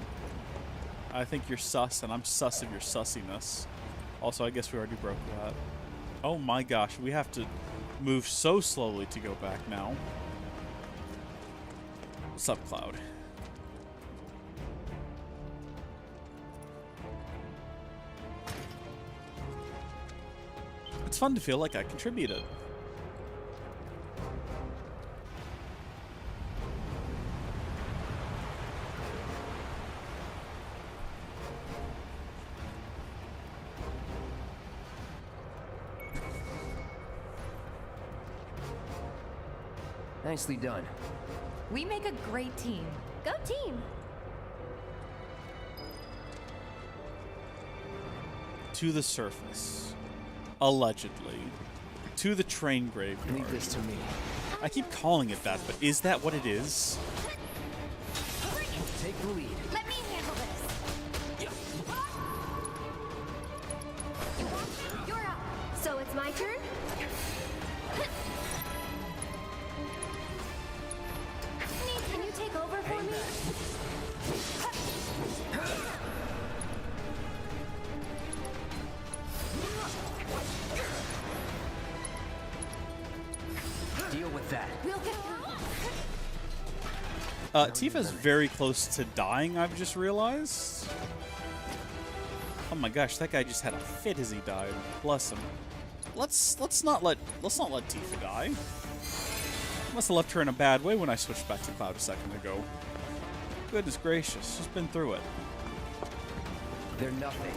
I think you're sus, and I'm sus of your sussiness. Also, I guess we already broke that. Oh my gosh, we have to move so slowly to go back now. What's up, Cloud? It's fun to feel like I contributed. Nicely done. We make a great team. Go team. To the surface. Allegedly. To the train graveyard. Leave this to me. I keep calling it that, but is that what it is? Take the lead. Let me handle this. You're up. So it's my turn? Can you take over for me? Deal with that. We'll get through. Tifa's very close to dying, I've just realized. Oh my gosh, that guy just had a fit as he died. Bless him. Let's not let Tifa die. Must have left her in a bad way when I switched back to Cloud a second ago. Goodness gracious, she's been through it. They're nothing.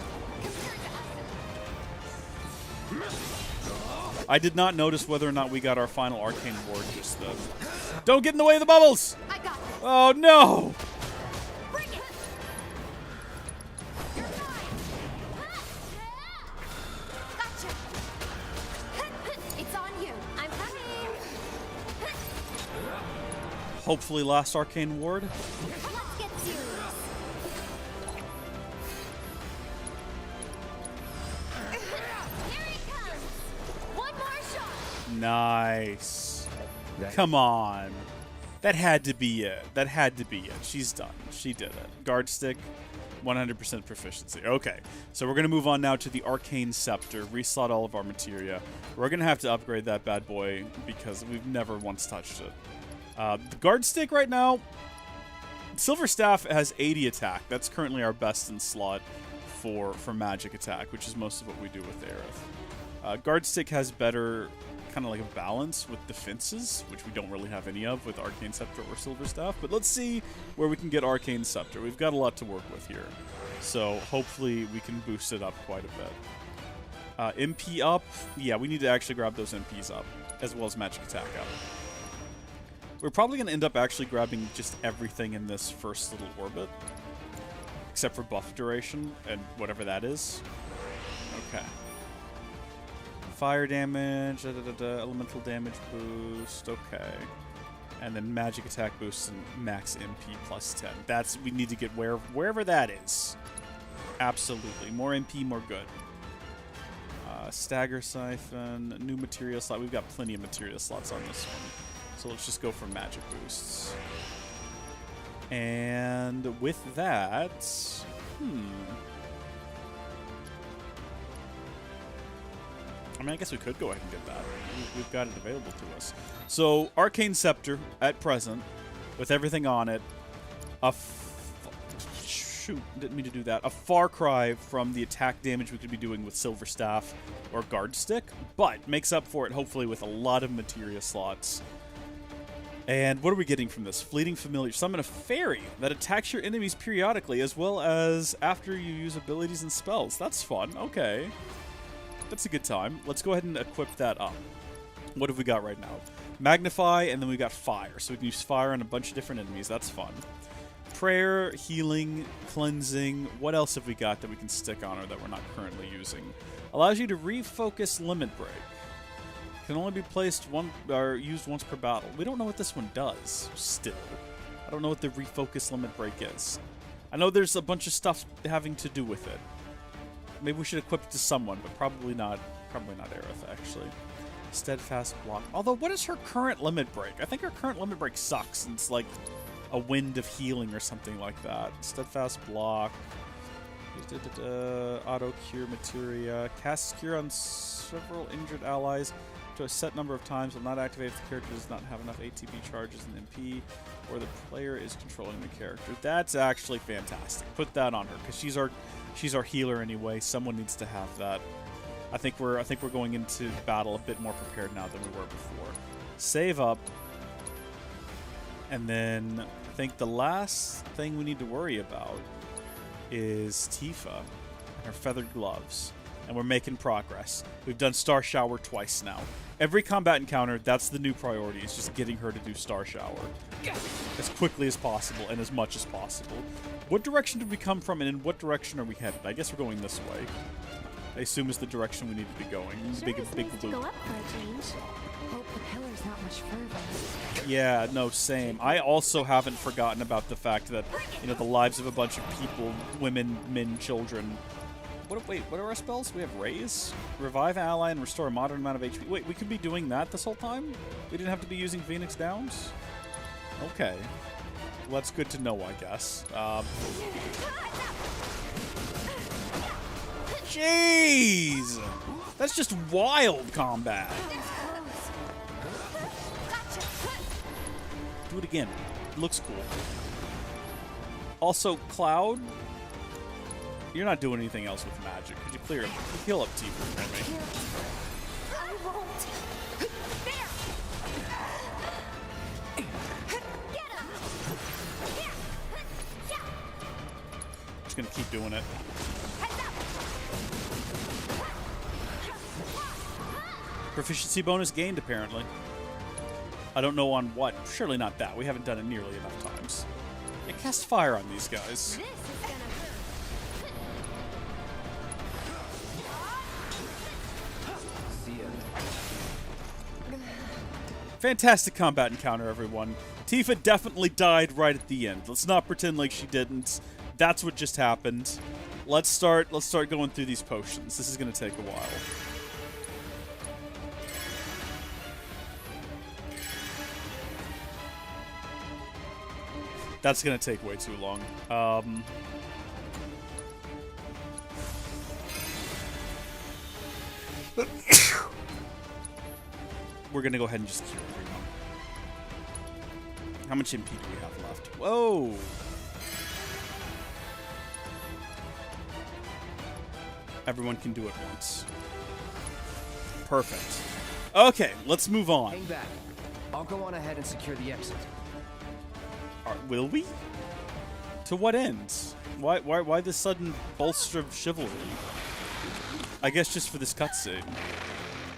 I did not notice whether or not we got our final arcane ward just then. Don't get in the way of the bubbles! I got this. Oh no! Bring it. You're mine. Gotcha. It's on you. I'm coming. Hopefully last arcane ward. Let's get serious. Here he comes. One more shot. Nice. That- Come on. That had to be it. That had to be it. She's done. She did it. Guard stick, 100% proficiency. Okay, so we're going to move on now to the Arcane Scepter. Reslot all of our materia. We're going to have to upgrade that bad boy because we've never once touched it. The Guard stick right now, Silver Staff has 80 attack. That's currently our best in slot for magic attack, which is most of what we do with Aerith. Guard stick has better kind of like a balance with defenses, which we don't really have any of with Arcane Scepter or Silver Staff. But let's see where we can get Arcane Scepter. We've got a lot to work with here, so hopefully we can boost it up quite a bit. MP up, yeah, we need to actually grab those MPs up, as well as magic attack up. We're probably going to end up actually grabbing just everything in this first little orbit, except for buff duration and whatever that is. Okay. Fire damage, elemental damage boost, okay. And then magic attack boost and max MP plus 10. We need to get wherever that is. Absolutely. More MP, more good. Stagger Siphon, new material slot. We've got plenty of material slots on this one. So let's just go for magic boosts. And with that, I mean, I guess we could go ahead and get that. We've got it available to us. So, Arcane Scepter, at present, with everything on it, shoot, didn't mean to do that. A far cry from the attack damage we could be doing with Silver Staff or Guard Stick, but makes up for it, hopefully, with a lot of materia slots. And what are we getting from this? Fleeting Familiar. Summon a fairy that attacks your enemies periodically, as well as after you use abilities and spells. That's fun. Okay. That's a good time. Let's go ahead and equip that up. What have we got right now? Magnify, and then we got Fire. So we can use Fire on a bunch of different enemies. That's fun. Prayer, Healing, Cleansing. What else have we got that we can stick on her that we're not currently using? Allows you to refocus Limit Break. Can only be placed or used once per battle. We don't know what this one does, still. I don't know what the refocus Limit Break is. I know there's a bunch of stuff having to do with it. Maybe we should equip it to someone, but probably not Aerith, actually. Steadfast Block. Although, what is her current Limit Break? I think her current Limit Break sucks, and it's like a Wind of Healing or something like that. Steadfast Block. Auto Cure Materia. Casts Cure on several injured allies to a set number of times. Will not activate if the character does not have enough ATB charges and MP, or the player is controlling the character. That's actually fantastic. Put that on her, because she's our healer anyway. Someone needs to have that. I think we're going into battle a bit more prepared now than we were before. Save up, and then I think the last thing we need to worry about is Tifa and her feathered gloves. And we're making progress. We've done Star Shower twice now. Every combat encounter, that's the new priority, is just getting her to do Star Shower as quickly as possible and as much as possible. What direction did we come from, and in what direction are we headed? I guess we're going this way. I assume is the direction we need to be going. Big To loop. go up for a change. Hope the pillar's not much further. Yeah, no, same. I also haven't forgotten about the fact that, the lives of a bunch of people, women, men, children. What are our spells? We have Rees, Revive an ally, and restore a moderate amount of HP. Wait, we could be doing that this whole time? We didn't have to be using Phoenix Downs? Okay. Well, that's good to know, I guess. Jeez! That's just wild combat. Do it again. It looks cool. Also, Cloud, you're not doing anything else with magic. Could you heal up Tifa for me? I won't. There. Get him. Just gonna keep doing it. Proficiency bonus gained, apparently. I don't know on what. Surely not that. We haven't done it nearly enough times. Yeah, cast fire on these guys. This is gonna See ya. Fantastic combat encounter, everyone. Tifa definitely died right at the end. Let's not pretend like she didn't. That's what just happened. Let's start going through these potions. This is going to take a while. That's going to take way too long. We're going to go ahead and just cure everyone. How much MP do we have left? Whoa! Everyone can do it once. Perfect. Okay, let's move on. Hang back. I'll go on ahead and secure the exit. Will we? To what end? Why this sudden bolster of chivalry? I guess just for this cutscene.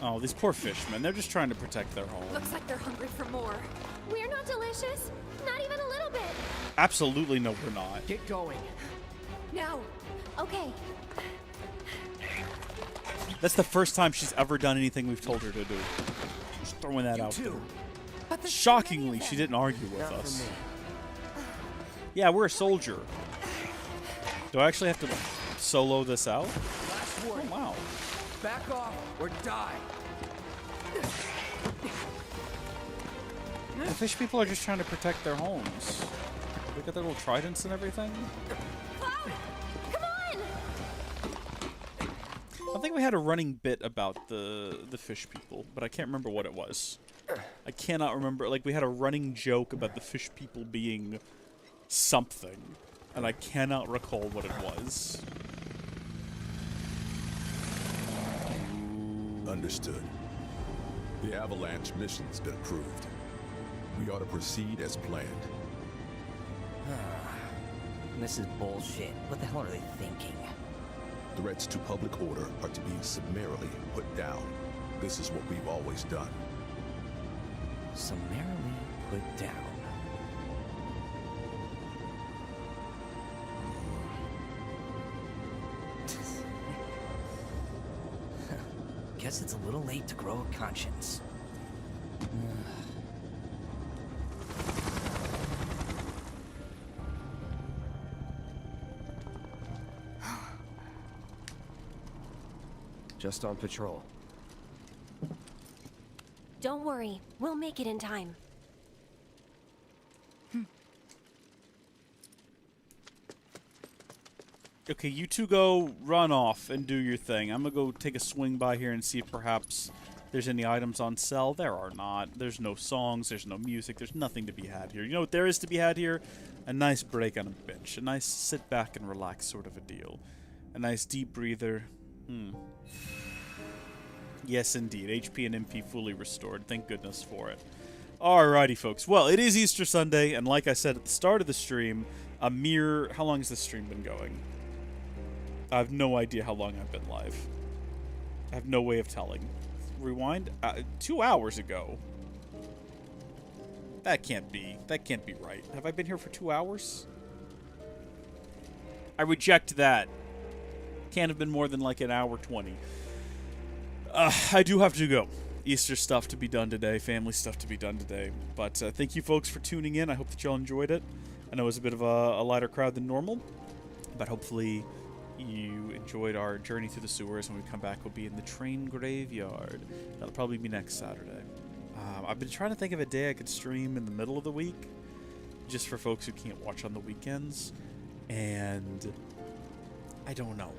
Oh, these poor fishmen. They're just trying to protect their home. Looks like they're hungry for more. We're not delicious. Not even a little bit. Absolutely no, we're not. Get going. No. Okay. That's the first time she's ever done anything we've told her to do. Just throwing that out there. But there's Shockingly, she didn't argue with Not us. for me. Yeah, we're a soldier. Do I actually have to solo this out? Last Oh, warning. wow. Back off or die. The fish people are just trying to protect their homes. They got their little tridents and everything. Cloud! Come on! I think we had a running bit about the fish people, but I can't remember what it was. I cannot remember. Like, we had a running joke about the fish people being something, and I cannot recall what it was. Understood. The Avalanche mission's been approved. We ought to proceed as planned. This is bullshit. What the hell are they thinking? Threats to public order are to be summarily put down. This is what we've always done. Summarily put down. Guess it's a little late to grow a conscience. Just on patrol. Don't worry. We'll make it in time. Okay, you two go run off and do your thing. I'm gonna go take a swing by here and see if perhaps there's any items on sale. There are not. There's no songs. There's no music. There's nothing to be had here. You know what there is to be had here? A nice break on a bench. A nice sit back and relax sort of a deal. A nice deep breather. Yes, indeed. HP and MP fully restored. Thank goodness for it. Alrighty, folks. Well, it is Easter Sunday, and like I said at the start of the stream, a mere... How long has this stream been going? I have no idea how long I've been live. I have no way of telling. Rewind? 2 hours ago. That can't be right. Have I been here for 2 hours? I reject that. Can't have been more than like an hour 20. I do have to go. Easter stuff to be done today. Family stuff to be done today. But thank you folks for tuning in. I hope that y'all enjoyed it. I know it was a bit of a lighter crowd than normal. But hopefully you enjoyed our journey through the sewers. When we come back, we'll be in the train graveyard. That'll probably be next Saturday. I've been trying to think of a day I could stream in the middle of the week. Just for folks who can't watch on the weekends. And I don't know.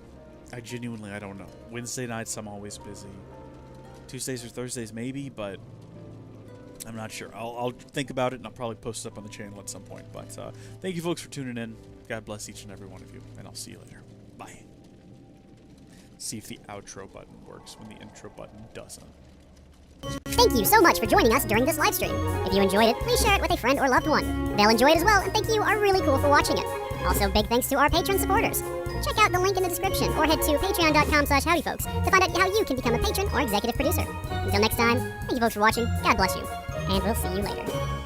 I don't know. Wednesday nights, I'm always busy. Tuesdays or Thursdays, maybe, but I'm not sure. I'll think about it, and I'll probably post it up on the channel at some point. But thank you, folks, for tuning in. God bless each and every one of you, and I'll see you later. Bye. See if the outro button works when the intro button doesn't. Thank you so much for joining us during this live stream. If you enjoyed it, please share it with a friend or loved one. They'll enjoy it as well, and think you are really cool for watching it. Also, big thanks to our patron supporters. Check out the link in the description or head to patreon.com/howdyfolks to find out how you can become a patron or executive producer. Until next time, thank you folks for watching, God bless you, and we'll see you later.